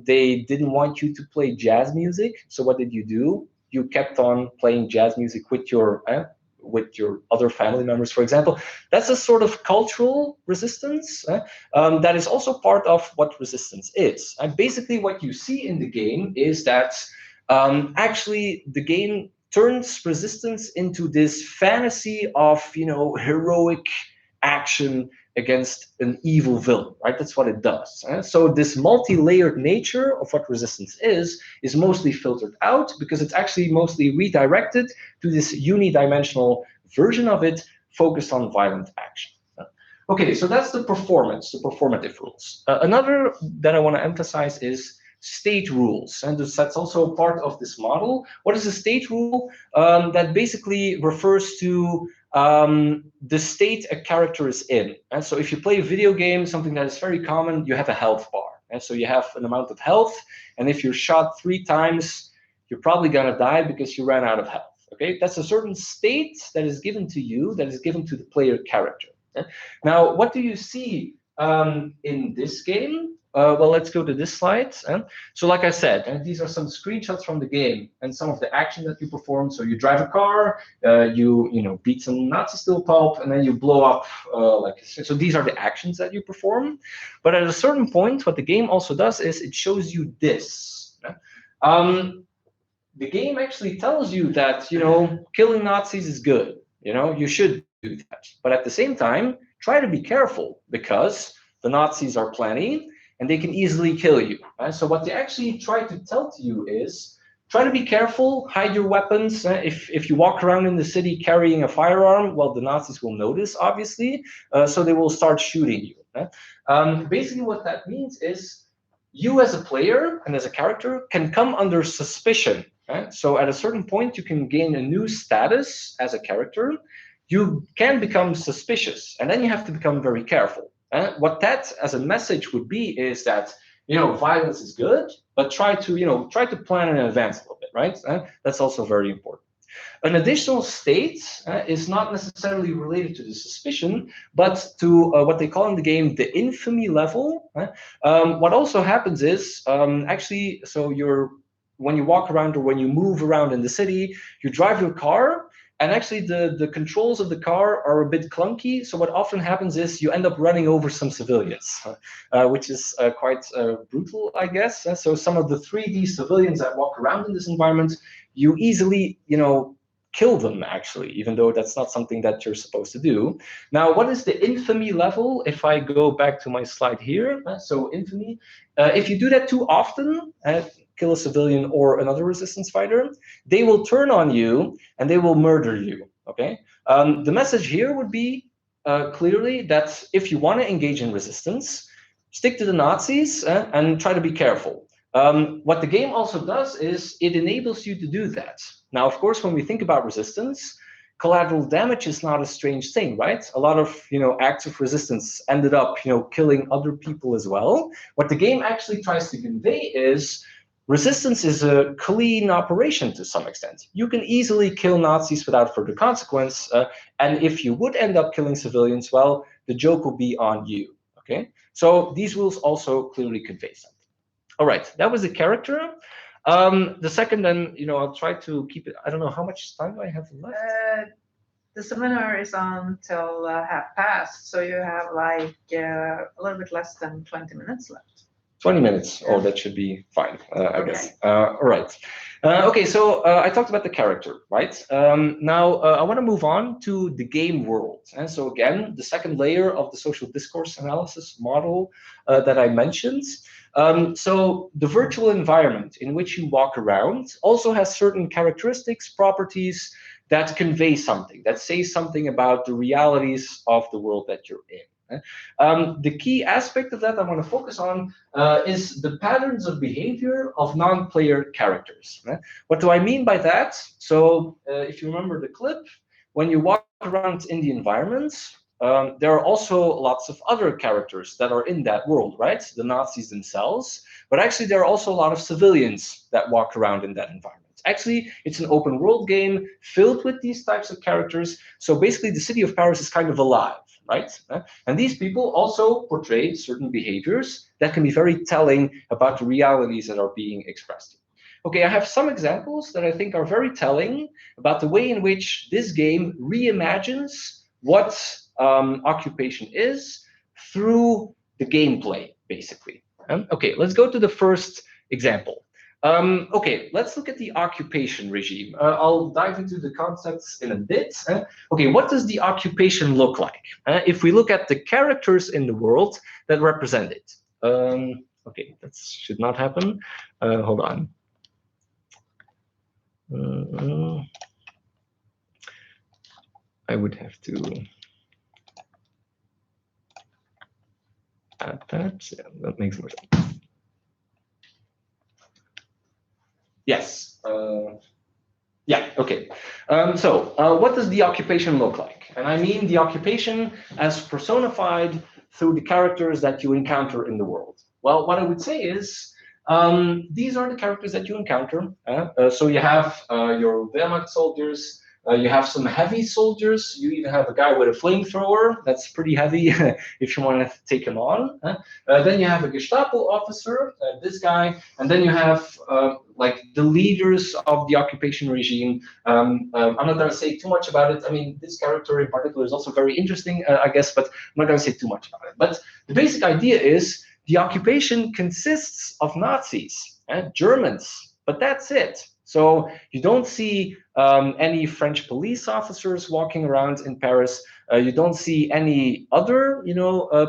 They didn't want you to play jazz music. So what did you do? You kept on playing jazz music with your other family members, for example. That's a sort of cultural resistance that is also part of what resistance is. And basically what you see in the game is that actually the game turns resistance into this fantasy of heroic action against an evil villain, right? That's what it does. So this multi-layered nature of what resistance is mostly filtered out because it's actually mostly redirected to this unidimensional version of it focused on violent action. Okay, so that's the performance, the performative rules. Another that I want to emphasize is state rules, and that's also part of this model. What is a state rule? That basically refers to the state a character is in. And so if you play a video game, something that is very common, you have a health bar. And so you have an amount of health, and if you're shot 3 times, you're probably gonna die because you ran out of health. Okay, that's a certain state that is given to you, that is given to the player character. Now, what do you see in this game? Well, let's go to this slide. So like I said, and these are some screenshots from the game and some of the action that you perform. So you drive a car, you beat some Nazis to a pulp, and then you blow up. So these are the actions that you perform. But at a certain point, what the game also does is it shows you this. The game actually tells you that killing Nazis is good. You should do that. But at the same time, try to be careful because the Nazis are plenty, and they can easily kill you. So what they actually try to tell to you is, try to be careful, hide your weapons. If you walk around in the city carrying a firearm, well, the Nazis will notice, obviously, so they will start shooting you. Basically what that means is, you as a player and as a character can come under suspicion. So at a certain point, you can gain a new status as a character. You can become suspicious, and then you have to become very careful. What that as a message would be is that violence is good, but try to plan in advance a little bit, right? That's also very important. An additional state is not necessarily related to the suspicion, but to what they call in the game the infamy level. What also happens is when you walk around or when you move around in the city, you drive your car, and actually the controls of the car are a bit clunky. So what often happens is you end up running over some civilians, which is quite brutal, I guess. So some of the 3D civilians that walk around in this environment, you easily, kill them, actually, even though that's not something that you're supposed to do. Now, what is the infamy level? If I go back to my slide here, so infamy, if you do that too often, kill a civilian or another resistance fighter, they will turn on you and they will murder you, okay? The message here would be clearly that if you want to engage in resistance, stick to the Nazis and try to be careful. What the game also does is it enables you to do that. Now, of course, when we think about resistance, collateral damage is not a strange thing, right? A lot of acts of resistance ended up killing other people as well. What the game actually tries to convey is resistance is a clean operation to some extent. You can easily kill Nazis without further consequence, and if you would end up killing civilians, well, the joke will be on you. Okay, so these rules also clearly convey something. All right, that was the character. The second, then, I'll try to keep it. I don't know how much time do I have left. The seminar is until past, so you have like a little bit less than 20 minutes left. 20 minutes. Oh, that should be fine, I guess. All right. Okay, so I talked about the character, right? Now, I want to move on to the game world. And so again, the second layer of the social discourse analysis model that I mentioned. So the virtual environment in which you walk around also has certain characteristics, properties that convey something, that say something about the realities of the world that you're in. The key aspect of that I want to focus on is the patterns of behavior of non-player characters. What do I mean by that? So if you remember the clip, when you walk around in the environments, there are also lots of other characters that are in that world, right? The Nazis themselves, but actually there are also a lot of civilians that walk around in that environment. Actually, it's an open world game filled with these types of characters. So basically the city of Paris is kind of alive, right? And these people also portray certain behaviors that can be very telling about the realities that are being expressed. Okay, I have some examples that I think are very telling about the way in which this game reimagines what occupation is through the gameplay, basically. Okay, let's go to the first example. Okay, let's look at the occupation regime. I'll dive into the concepts in a bit. Okay, what does the occupation look like? If we look at the characters in the world that represent it. Okay, that should not happen. Hold on. I would have to add that. Yeah, that makes more sense. Yes. Yeah, okay. So what does the occupation look like? And I mean the occupation as personified through the characters that you encounter in the world. Well, what I would say is these are the characters that you encounter. So you have your Wehrmacht soldiers, you have some heavy soldiers, you even have a guy with a flamethrower. That's pretty heavy if you want to take him on. Then you have a Gestapo officer, this guy, and then you have like the leaders of the occupation regime. I'm not going to say too much about it. I mean, this character in particular is also very interesting, I guess, but I'm not going to say too much about it. But the basic idea is the occupation consists of Nazis and Germans, but that's it. So you don't see any French police officers walking around in Paris. You don't see any other,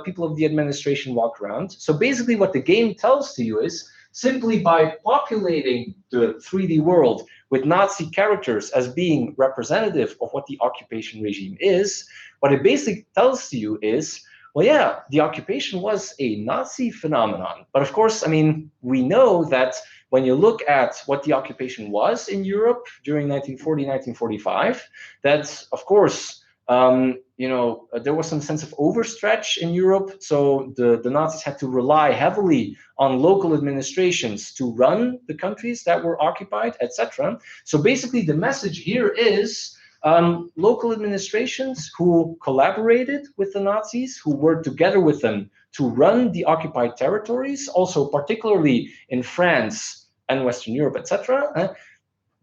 people of the administration walk around. So basically what the game tells to you is simply by populating the 3D world with Nazi characters as being representative of what the occupation regime is, what it basically tells to you is, well, yeah, the occupation was a Nazi phenomenon. But of course, I mean, we know that when you look at what the occupation was in Europe during 1940, 1945, that's, of course, there was some sense of overstretch in Europe. So the Nazis had to rely heavily on local administrations to run the countries that were occupied, etc. So basically, the message here is local administrations who collaborated with the Nazis, who worked together with them to run the occupied territories, also particularly in France and Western Europe, etc.,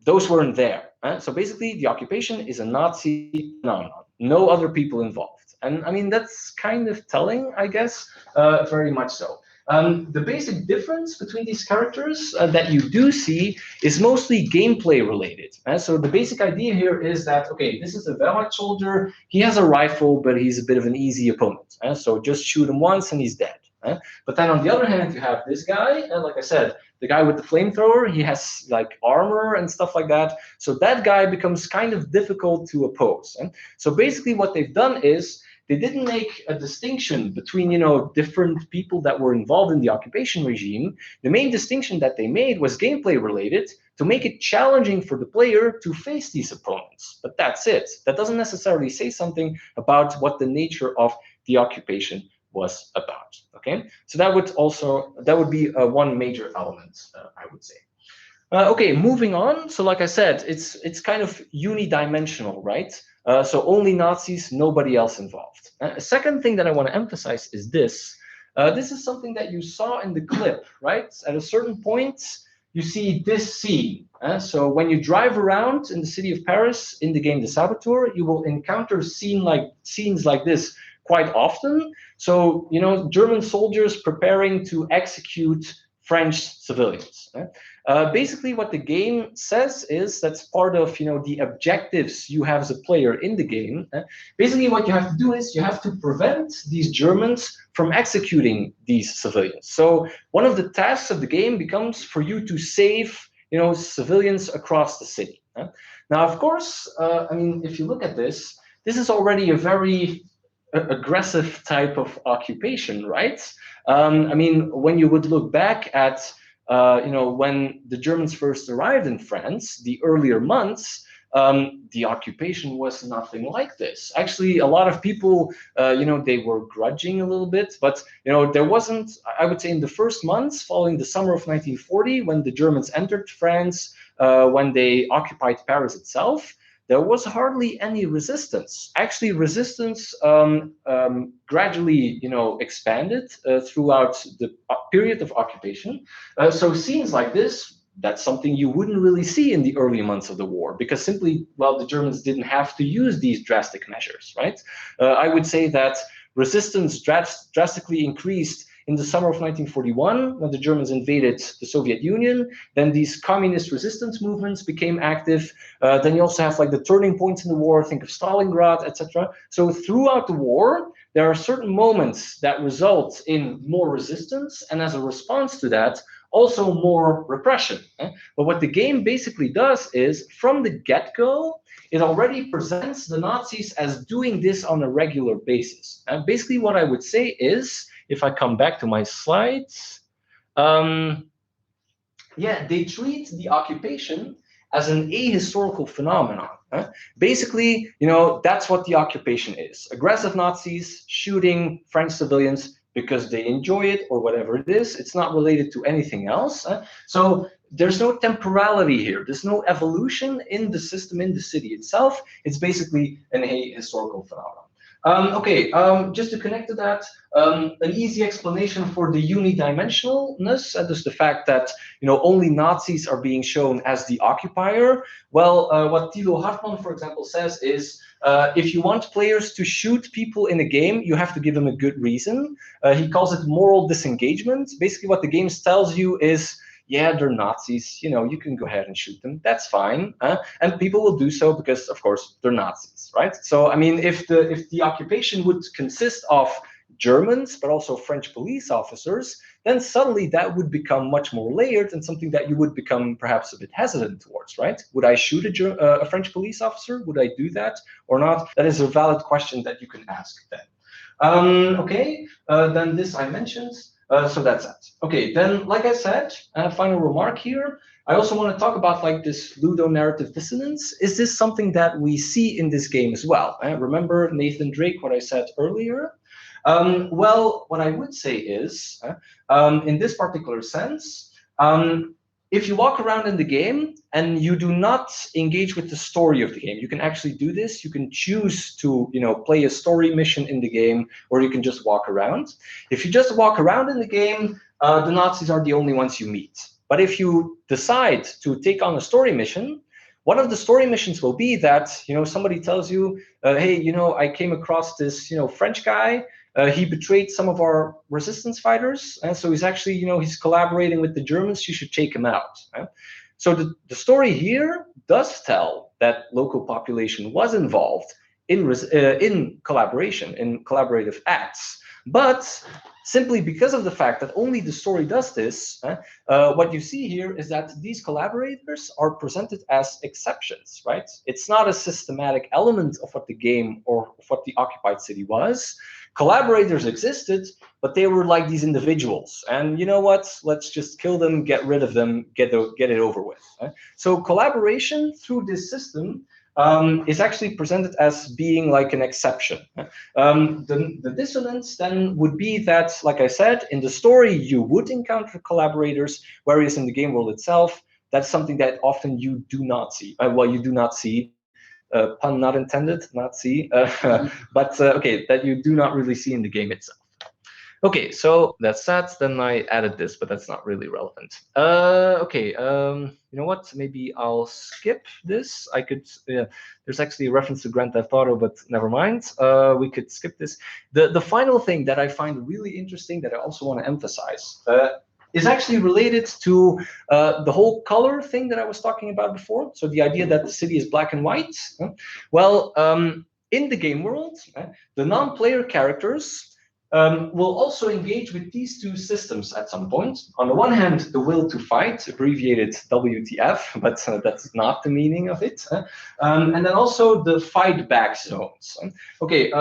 those weren't there. So basically, the occupation is a Nazi phenomenon, no other people involved. And I mean, that's kind of telling, I guess, very much so. The basic difference between these characters that you do see is mostly gameplay related. So the basic idea here is that, okay, this is a Wehrmacht soldier, he has a rifle, but he's a bit of an easy opponent. So just shoot him once and he's dead. But then on the other hand, you have this guy, and like I said, the guy with the flamethrower, he has like armor and stuff like that. So that guy becomes kind of difficult to oppose. So basically what they've done is they didn't make a distinction between, you know, different people that were involved in the occupation regime. The main distinction that they made was gameplay related to make it challenging for the player to face these opponents. But that's it. That doesn't necessarily say something about what the nature of the occupation was about. Okay, so that would be one major element, I would say. Okay, moving on. So like I said, it's kind of unidimensional, right? So only Nazis, nobody else involved. A second thing that I want to emphasize is this. This is something that you saw in the clip, right? At a certain point, you see this scene. So when you drive around in the city of Paris in the game The Saboteur, you will encounter scenes like this quite often. So, you know, German soldiers preparing to execute French civilians. Basically, what the game says is that's part of, you know, the objectives you have as a player in the game. Basically, what you have to do is you have to prevent these Germans from executing these civilians. So one of the tasks of the game becomes for you to save, you know, civilians across the city. Now, of course, I mean, if you look at this, this is already a very aggressive type of occupation, right? I mean, when you would look back at, you know, when the Germans first arrived in France, the earlier months, the occupation was nothing like this. Actually, a lot of people, you know, they were grudging a little bit, but, you know, there wasn't, I would say in the first months following the summer of 1940, when the Germans entered France, when they occupied Paris itself, there was hardly any resistance. Actually, resistance gradually, you know, expanded throughout the period of occupation. So scenes like this, that's something you wouldn't really see in the early months of the war, because simply, well, the Germans didn't have to use these drastic measures, right? I would say that resistance drastically increased in the summer of 1941, when the Germans invaded the Soviet Union. Then these communist resistance movements became active. Then you also have like the turning points in the war, think of Stalingrad, etc. So throughout the war, there are certain moments that result in more resistance, and as a response to that, also more repression. But what the game basically does is, from the get-go, it already presents the Nazis as doing this on a regular basis. And basically what I would say is, if I come back to my slides, yeah, they treat the occupation as an ahistorical phenomenon. Basically, you know, that's what the occupation is. Aggressive Nazis shooting French civilians because they enjoy it or whatever it is. It's not related to anything else. So there's no temporality here. There's no evolution in the system, in the city itself. It's basically an ahistorical phenomenon. Okay, just to connect to that, an easy explanation for the unidimensionalness, and just the fact that, you know, only Nazis are being shown as the occupier. Well, what Thilo Hartmann, for example, says is, if you want players to shoot people in a game, you have to give them a good reason. He calls it moral disengagement. Basically, what the game tells you is, yeah, they're Nazis, you know, you can go ahead and shoot them, that's fine. And people will do so because, of course, they're Nazis, right? So, I mean, if the occupation would consist of Germans, but also French police officers, then suddenly that would become much more layered and something that you would become perhaps a bit hesitant towards, right? Would I shoot a French police officer? Would I do that or not? That is a valid question that you can ask then. Okay, then this I mentioned. So that's that. Okay, then, like I said, final remark here. I also want to talk about like this ludonarrative dissonance. Is this something that we see in this game as well? Remember Nathan Drake, what I said earlier? Well, what I would say is, in this particular sense, if you walk around in the game and you do not engage with the story of the game, you can actually do this. You can choose to, you know, play a story mission in the game, or you can just walk around. If you just walk around in the game, the Nazis are the only ones you meet. But if you decide to take on a story mission, One of the story missions will be that, somebody tells you, hey, I came across this, French guy. He betrayed some of our resistance fighters, and so he's actually, he's collaborating with the Germans. You should take him out. So the story here does tell that local population was involved in collaboration, in collaborative acts, but simply because of the fact that only the story does this, what you see here is that these collaborators are presented as exceptions, right? It's not a systematic element of what the game or of what the occupied city was. Collaborators existed, but they were like these individuals. And you know what? Let's just kill them, get rid of them, get it over with. So collaboration through this system is actually presented as being like an exception. The dissonance then would be that, like I said, in the story you would encounter collaborators, whereas in the game world itself, that's something that often you do not see. Well, you do not see. Pun not intended, not see, but okay, that you do not really see in the game itself. Okay, so that's that. Then I added this, but that's not really relevant. Okay, you know what? Maybe I'll skip this. I could. There's actually a reference to Grand Theft Auto, but never mind. We could skip this. The final thing that I find really interesting that I also want to emphasize is actually related to the whole color thing that I was talking about before. So the idea that the city is black and white. Well, in the game world, the non-player characters will also engage with these two systems at some point. On the one hand, the will to fight, abbreviated WTF, but that's not the meaning of it. And then also the fight back zones. Okay,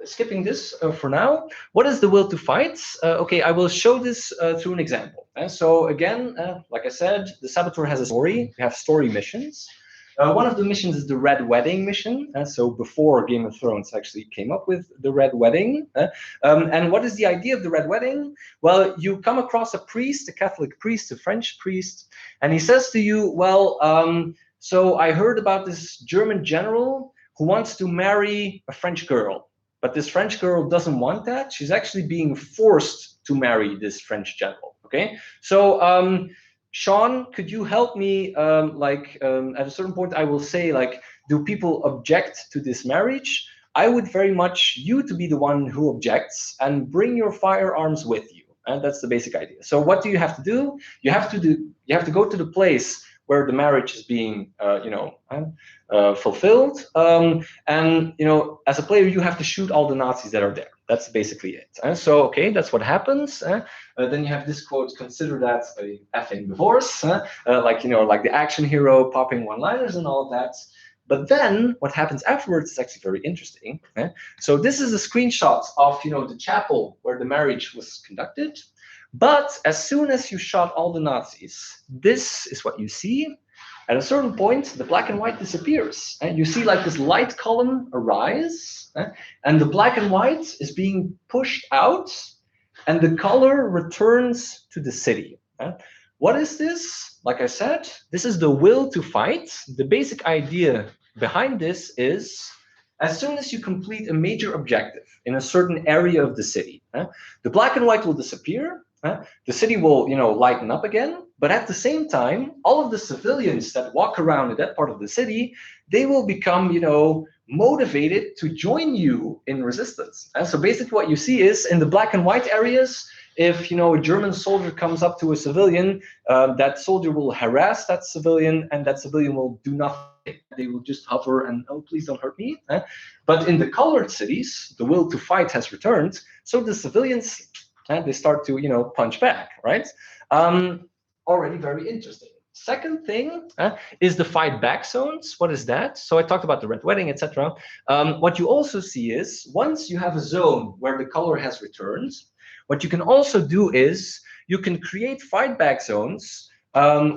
skipping this for now. What is the will to fight? Okay, I will show this through an example. So again, like I said, the Saboteur has a story. We have story missions. One of the missions is the Red Wedding mission. So before Game of Thrones actually came up with the Red Wedding. And what is the idea of the Red Wedding? Well, you come across a priest, a Catholic priest, a French priest, and he says to you, well, so I heard about this German general who wants to marry a French girl. But this French girl doesn't want that. She's actually being forced to marry this French general. Okay, so Sean, could you help me? At a certain point, I will say, like, do people object to this marriage? I would very much you to be the one who objects and bring your firearms with you. And that's the basic idea. So what do you have to do? You have to go to the place where the marriage is being, fulfilled. And as a player, you have to shoot all the Nazis that are there. That's basically it. So, okay, that's what happens. Then you have this quote: "Consider that a effing divorce." Like the action hero popping one-liners and all of that. But then what happens afterwards is actually very interesting. So this is a screenshot of the chapel where the marriage was conducted. But as soon as you shot all the Nazis, this is what you see. At a certain point, the black and white disappears. And you see like this light column arise, and the black and white is being pushed out, and the color returns to the city. What is this? Like I said, this is the will to fight. The basic idea behind this is, as soon as you complete a major objective in a certain area of the city, the black and white will disappear. The city will, lighten up again, but at the same time, all of the civilians that walk around in that part of the city, they will become, motivated to join you in resistance. And so basically what you see is in the black and white areas, if, a German soldier comes up to a civilian, that soldier will harass that civilian, and that civilian will do nothing. They will just hover and, oh, please don't hurt me. But in the colored cities, the will to fight has returned. So the civilians, they start to, punch back, right? Already very interesting. Second thing is the fight back zones. What is that? So I talked about the Red Wedding, etc. What you also see is once you have a zone where the color has returned, what you can also do is you can create fight back zones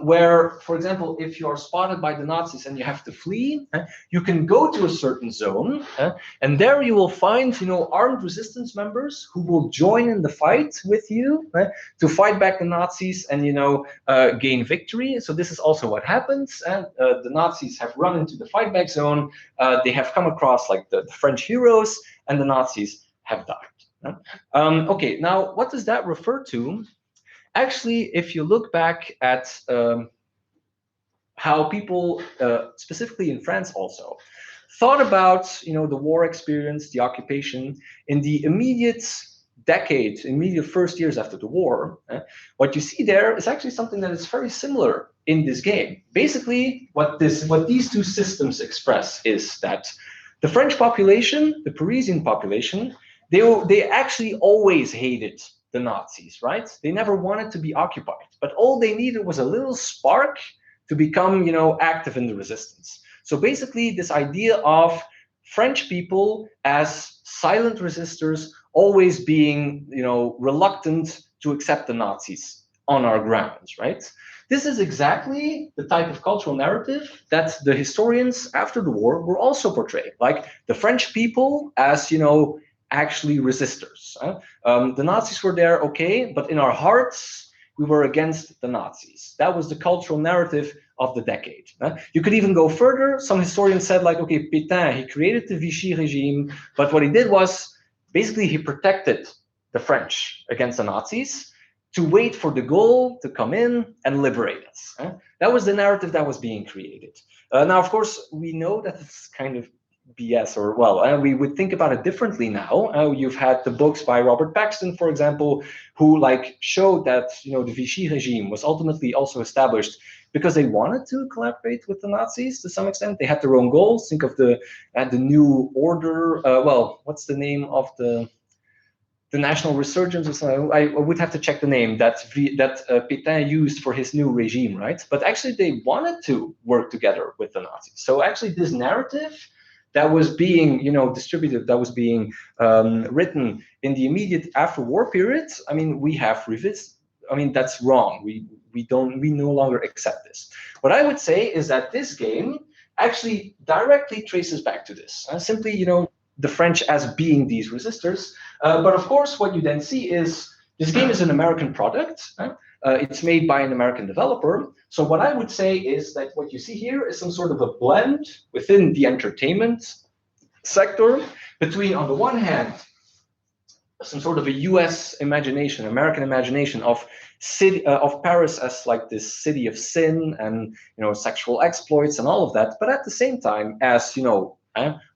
where, for example, if you are spotted by the Nazis and you have to flee, you can go to a certain zone, and there you will find, armed resistance members who will join in the fight with you to fight back the Nazis and, gain victory. So this is also what happens. The Nazis have run into the fight back zone. They have come across like the French heroes, and the Nazis have died. Okay, now what does that refer to? Actually, if you look back at how people, specifically in France also, thought about the war experience, the occupation in the immediate decade, immediate first years after the war. What you see there is actually something that is very similar in this game. Basically, what these two systems express is that the French population, the Parisian population, they actually always hated the Nazis, right? They never wanted to be occupied, but all they needed was a little spark to become, active in the resistance. So basically, this idea of French people as silent resistors, always being, reluctant to accept the Nazis on our grounds, right? This is exactly the type of cultural narrative that the historians after the war were also portraying, like the French people as, actually resistors. The Nazis were there, okay, but in our hearts, we were against the Nazis. That was the cultural narrative of the decade. You could even go further. Some historians said, like, okay, Pétain, he created the Vichy regime, but what he did was, basically, he protected the French against the Nazis to wait for de Gaulle to come in and liberate us. That was the narrative that was being created. Now, of course, we know that it's kind of BS, or well, we would think about it differently now. You've had the books by Robert Paxton, for example, who showed that the Vichy regime was ultimately also established because they wanted to collaborate with the Nazis to some extent. They had their own goals. Think of the New Order. Well, what's the name of the National Resurgence or something? I would have to check the name that Pétain used for his new regime, right? But actually, they wanted to work together with the Nazis. So actually, this narrative that was being, distributed, that was being written in the immediate after-war period, I mean, we have revisited. I mean, that's wrong. We no longer accept this. What I would say is that this game actually directly traces back to this. Simply, the French as being these resistors. But of course, what you then see is this game is an American product. It's made by an American developer. So what I would say is that what you see here is some sort of a blend within the entertainment sector between, on the one hand, some sort of a U.S. imagination, American imagination of Paris as like this city of sin and sexual exploits and all of that, but at the same time as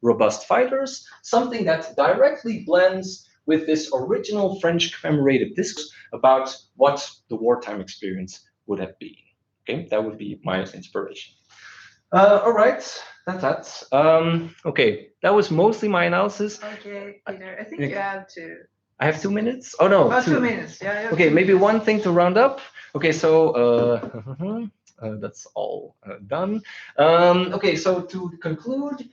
robust fighters, something that directly blends with this original French commemorative discourse about what the wartime experience would have been. Okay, that would be my inspiration. All right, that's that. Okay, that was mostly my analysis. Okay, Peter, I think you have to. I have 2 minutes? Oh, no. Oh, 2 minutes. Yeah. Okay, maybe one thing to round up. Okay, so that's all done. Okay, so to conclude,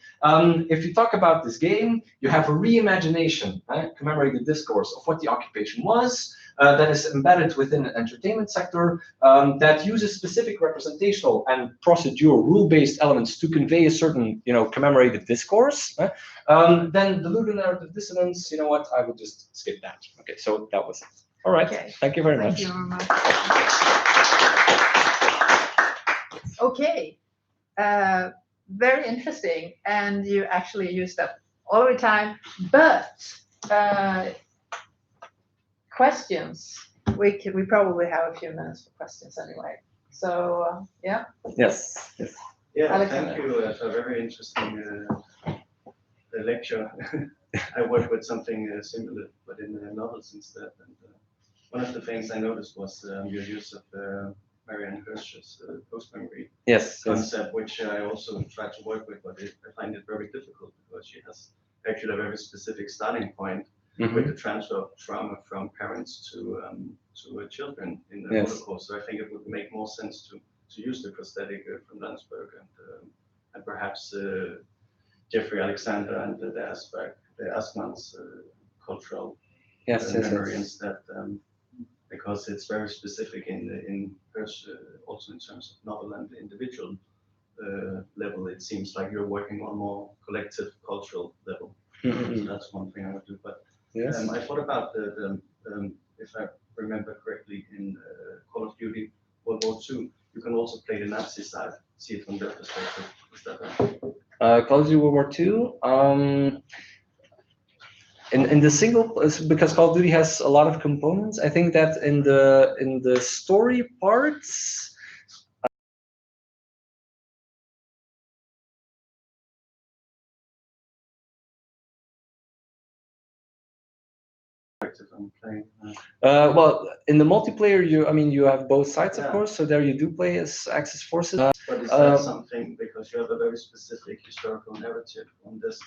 if you talk about this game, you have a reimagination, commemorative discourse of what the occupation was, that is embedded within an entertainment sector, that uses specific representational and procedural rule-based elements to convey a certain, commemorative discourse. Then the ludonarrative dissonance, you know what, I would just skip that. Okay, so that was it. All right, okay. Thank you very much. Thank you very much. Okay, very interesting, and you actually used up all the time, but questions, we probably have a few minutes for questions anyway. So, yeah. Yes. Yeah, Alexander. thank you for a very interesting lecture. I worked with something similar, but in novels instead. And one of the things I noticed was your use of Marianne Hirsch's post-memory concept, which I also tried to work with, but I find it very difficult because she has actually a very specific starting point with the transfer of trauma from parents to children in the Holocaust. So I think it would make more sense to use the prosthetic from Landsberg and perhaps Jeffrey Alexander and the Assman's cultural memory instead, because it's very specific in Hirsch, also in terms of novel and individual level. It seems like you're working on more collective cultural level. So that's one thing I would do. But I thought about the if I remember correctly, in Call of Duty World War II, you can also play the Nazi side, see it from their perspective. Is that right? Call of Duty World War II. In the single, because Call of Duty has a lot of components, I think that in the story parts, perspective on playing? Well, in the multiplayer, you have both sides, of Yeah. course. So there you do play as Axis forces. But is that something, because you have a very specific historical narrative on this,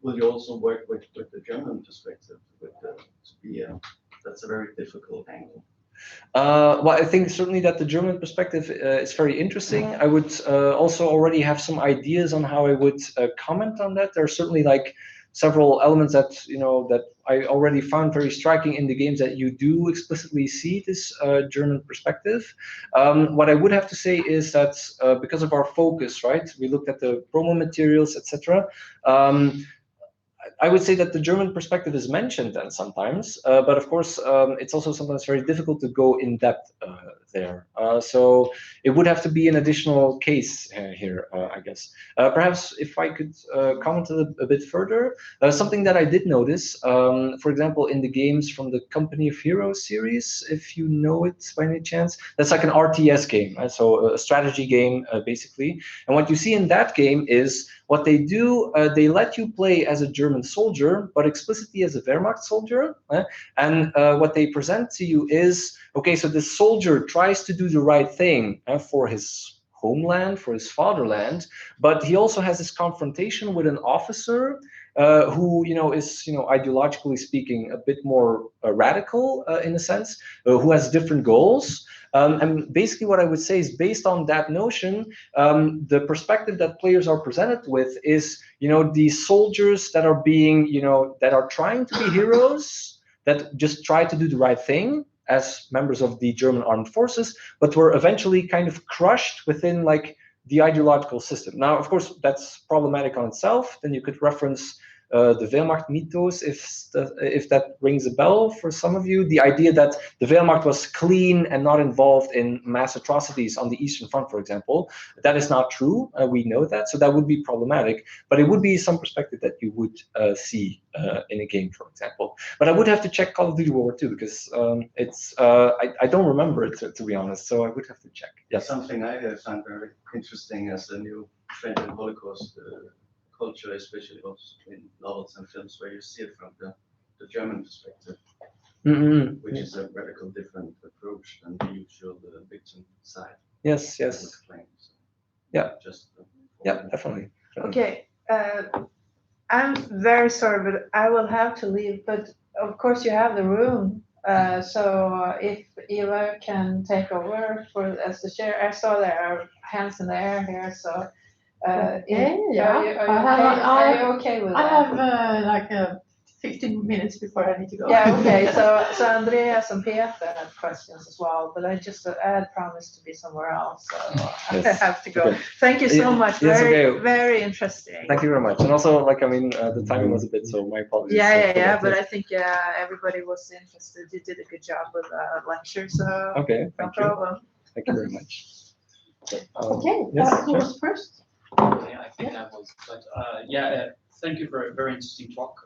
will you also work with the German perspective? That's a very difficult angle. Well, I think certainly that the German perspective is very interesting. I would also already have some ideas on how I would comment on that. There are certainly like several elements that that I already found very striking in the games, that you do explicitly see this German perspective. What I would have to say is that because of our focus, right? We looked at the promo materials, etc. I would say that the German perspective is mentioned then sometimes, but of course it's also sometimes very difficult to go in depth there. So it would have to be an additional case here, I guess. Perhaps if I could comment a bit further, something that I did notice, for example, in the games from the Company of Heroes series, if you know it by any chance, that's like an RTS game, right? So a strategy game basically. And what you see in that game is what they do, they let you play as a German soldier, but explicitly as a Wehrmacht soldier. And what they present to you is, okay, so this soldier tries to do the right thing for his homeland, for his fatherland, but he also has this confrontation with an officer who, is, ideologically speaking, a bit more radical in a sense, who has different goals. And basically what I would say is, based on that notion, the perspective that players are presented with is, these soldiers that are being, that are trying to be heroes, that just try to do the right thing as members of the German armed forces, but were eventually kind of crushed within like the ideological system. Now, of course, that's problematic on itself. Then you could reference the Wehrmacht mythos, if that rings a bell for some of you. The idea that the Wehrmacht was clean and not involved in mass atrocities on the Eastern Front, for example, that is not true. We know that, so that would be problematic. But it would be some perspective that you would see in a game, for example. But I would have to check Call of Duty World War II, because it's I don't remember it, to be honest. So I would have to check. Yes. Something I found very interesting as a new trend in Holocaust culture, especially also in novels and films, where you see it from the German perspective, which is a radical different approach than the usual victim side. Yes. So, yeah. Yeah, definitely. Okay. I'm very sorry, but I will have to leave. But of course, you have the room. So if Eva can take over as the chair, I saw there are hands in the air here. So. Okay, yeah. Are you okay with that? I have like 15 minutes before I need to go. Yeah, okay. So Andreas and Pieter have questions as well, but I had promised to be somewhere else, so I have to go. Okay. Thank you so much. Very interesting. Thank you very much. And also, the timing was a bit, so my apologies. Yeah. But I think everybody was interested. You did a good job with the lecture, so okay. No problem. Thank you very much. Okay. Yes, who was first? Okay, I think I was, but thank you for a very interesting talk.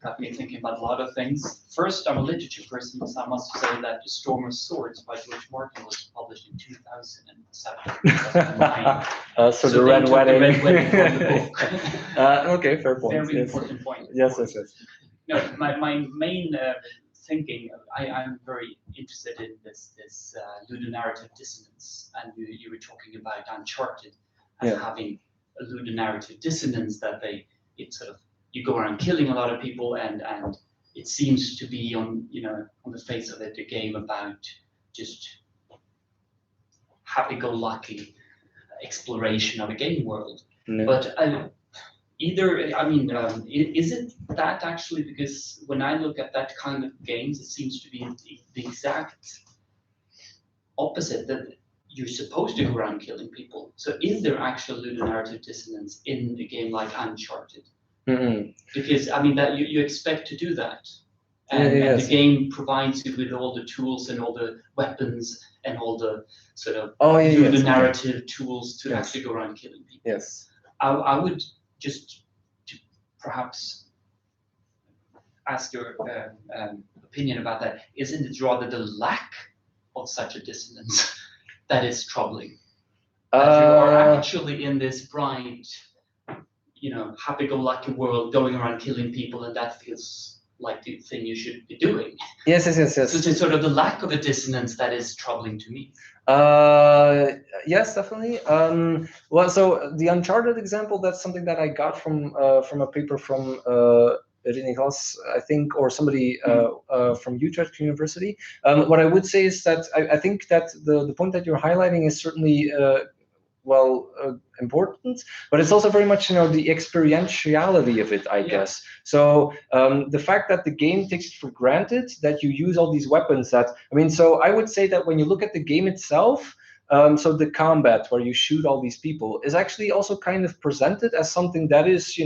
Got me thinking about a lot of things. First, I'm a literature person, so I must say that The Storm of Swords by George Martin was published in 2007. So the Red Wedding. The Red Wedding from the book. Okay, fair point. Very important point. Yes. No, my main thinking, I'm very interested in this ludonarrative dissonance, and you were talking about Uncharted as having a ludonarrative dissonance, that you go around killing a lot of people, and it seems to be on the face of it a game about just happy-go-lucky exploration of a game world. No. But is it that actually? Because when I look at that kind of games, it seems to be the exact opposite, that you're supposed to go around killing people. So is there actual ludonarrative dissonance in a game like Uncharted? Mm-hmm. Because that you expect to do that, and the game provides you with all the tools and all the weapons and all the sort of ludonarrative tools to actually go around killing people. Yes. I would just to perhaps ask your opinion about that. Isn't it rather the lack of such a dissonance that is troubling? That you are actually in this bright, happy-go-lucky world, going around killing people, and that feels like the thing you should be doing. Yes. So it's sort of the lack of a dissonance that is troubling to me. Yes, definitely. Well, so the Uncharted example, that's something that I got from a paper from René Glas, I think, or somebody from Utrecht University. What I would say is that I think that the point that you're highlighting is certainly important, but it's also very much the experientiality of it, I guess. So the fact that the game takes it for granted that you use all these weapons, so I would say that when you look at the game itself, so the combat where you shoot all these people is actually also kind of presented as something that is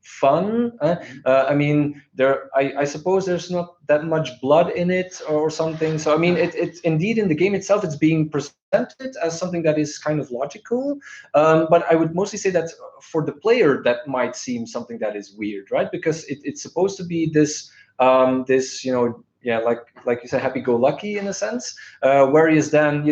fun. I suppose there's not that much blood in it or something. So it's indeed in the game itself, it's being presented as something that is kind of logical. But I would mostly say that for the player, that might seem something that is weird, right? Because it's supposed to be this like you said, happy-go-lucky in a sense. Whereas then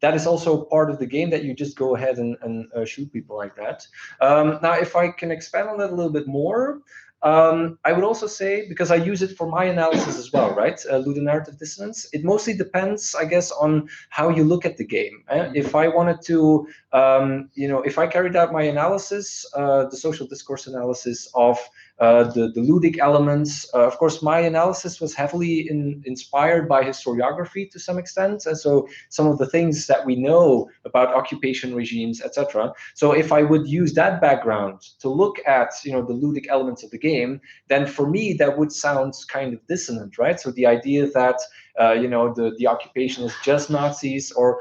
that is also part of the game, that you just go ahead and shoot people like that. Now, if I can expand on that a little bit more, I would also say, because I use it for my analysis as well, right? Ludonarrative dissonance. It mostly depends, I guess, on how you look at the game. If I wanted to, if I carried out my analysis, the social discourse analysis of the ludic elements, of course, my analysis was heavily inspired by historiography to some extent, and so some of the things that we know about occupation regimes, etc. So if I would use that background to look at the ludic elements of the game, then for me that would sound kind of dissonant, right? So the idea that the occupation is just Nazis, or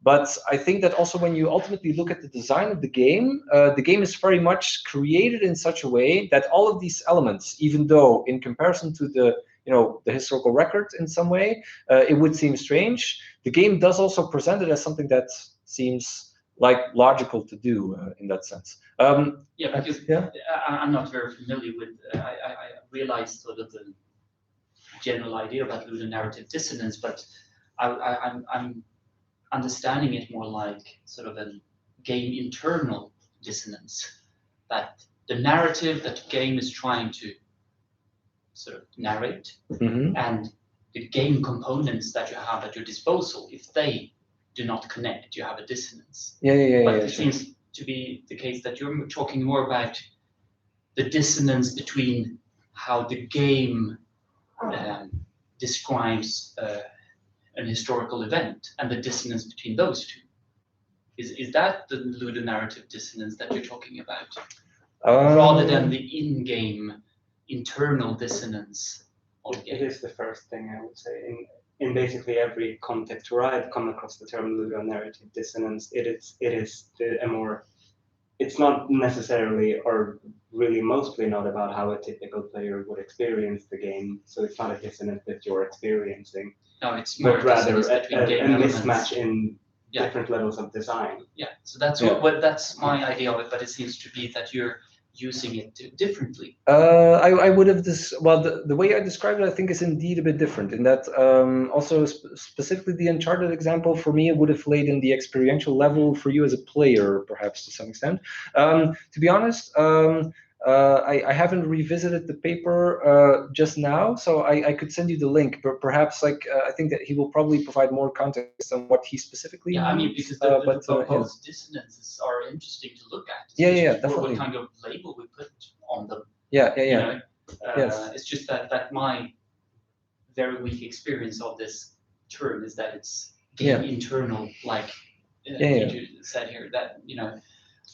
but I think that also when you ultimately look at the design of the game is very much created in such a way that all of these elements, even though in comparison to the historical record in some way, it would seem strange, the game does also present it as something that seems like logical to do in that sense. Because I'm not very familiar with. I realized sort of the general idea about ludonarrative dissonance, but I'm understanding it more like sort of a game internal dissonance, that the narrative that the game is trying to sort of narrate, and the game components that you have at your disposal, if they do not connect, you have a dissonance. But it seems to be the case that you're talking more about the dissonance between how the game describes an historical event, and the dissonance between those two. Is that the ludonarrative dissonance that you're talking about? Rather than the in-game internal dissonance of the game? It is the first thing I would say. In basically every context where I've come across the term ludonarrative dissonance, it's not necessarily, or really mostly not, about how a typical player would experience the game. So it's not a dissonance that you're experiencing. No, it's more but rather a mismatch in different levels of design. Yeah, so that's that's my idea of it, but it seems to be that you're using it differently. I would have the way I described it, I think, is indeed a bit different in that also specifically the Uncharted example, for me, it would have laid in the experiential level for you as a player, perhaps to some extent. To be honest, I haven't revisited the paper just now, so I could send you the link, but perhaps I think that he will probably provide more context on what he specifically means. Because both dissonances are interesting to look at. Definitely. What kind of label we put on them. Yes. It's just that my very weak experience of this term is that it's internal, like Pieter said here, that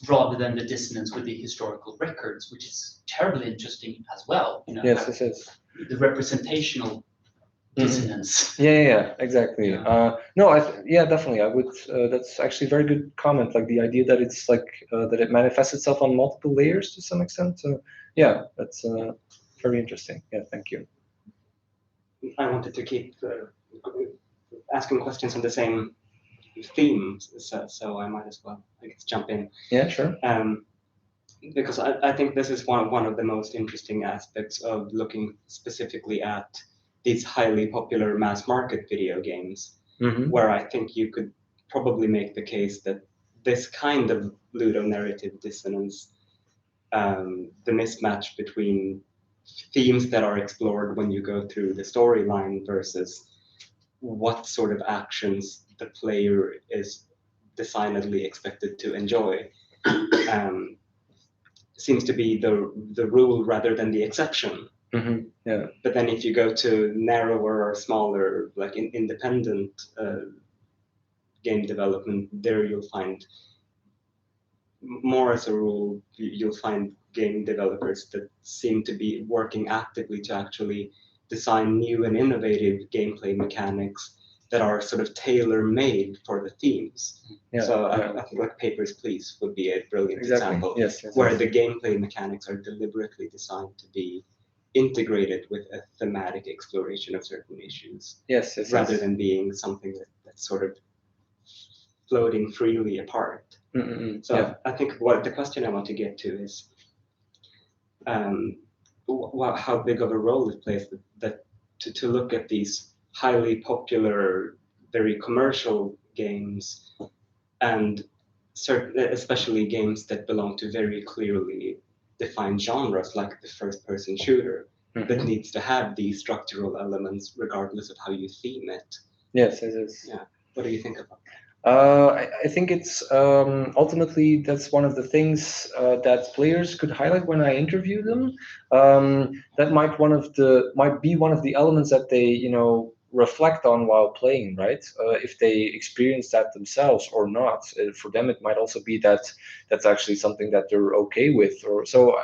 rather than the dissonance with the historical records, which is terribly interesting as well. Yes, this is the representational dissonance. Exactly. Definitely. I would. That's actually a very good comment. Like the idea that it's like that it manifests itself on multiple layers to some extent. That's very interesting. Yeah, thank you. I wanted to keep asking questions on the same theme, so I might as well, I guess, jump in. Yeah, sure. Because I think this is one of the most interesting aspects of looking specifically at these highly popular mass market video games, where I think you could probably make the case that this kind of ludonarrative dissonance, the mismatch between themes that are explored when you go through the storyline versus what sort of actions the player is designedly expected to enjoy seems to be the rule rather than the exception. Yeah. But then if you go to narrower or smaller, like independent game development, there you'll find more as a rule, you'll find game developers that seem to be working actively to actually design new and innovative gameplay mechanics that are sort of tailor-made for the themes. Yeah, so yeah. I think like Papers, Please would be a brilliant Exactly. example, Yes, where the gameplay mechanics are deliberately designed to be integrated with a thematic exploration of certain issues, yes, rather than being something that's sort of floating freely apart. So yeah. I think what the question I want to get to is how big of a role it plays that to look at these highly popular, very commercial games, and especially games that belong to very clearly defined genres, like the first-person shooter, that needs to have these structural elements regardless of how you theme it. Yes, it is. Yeah. What do you think about that? I think it's ultimately that's one of the things that players could highlight when I interview them. That might be one of the elements that they reflect on while playing, right? If they experience that themselves or not. For them, it might also be that that's actually something that they're okay with, or so.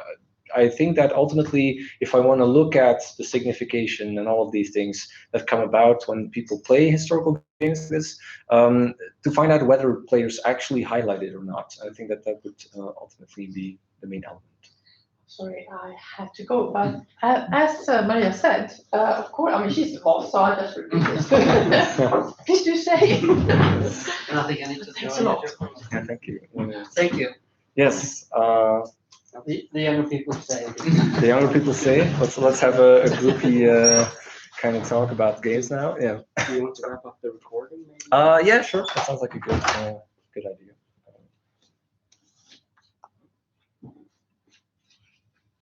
I think that ultimately, if I want to look at the signification and all of these things that come about when people play historical games like this, to find out whether players actually highlight it or not, I think that would ultimately be the main element. Sorry, I had to go, but as Maria said, of course, I mean, she's the boss, so I just repeat this. Please do say. Nothing I need to Thanks a lot. Yeah, thank you. Thank you. Yes. The younger people say. The younger people say. Let's have a groupie kind of talk about games now. Yeah. Do you want to wrap up the recording? Maybe? Yeah, sure. That sounds like a good.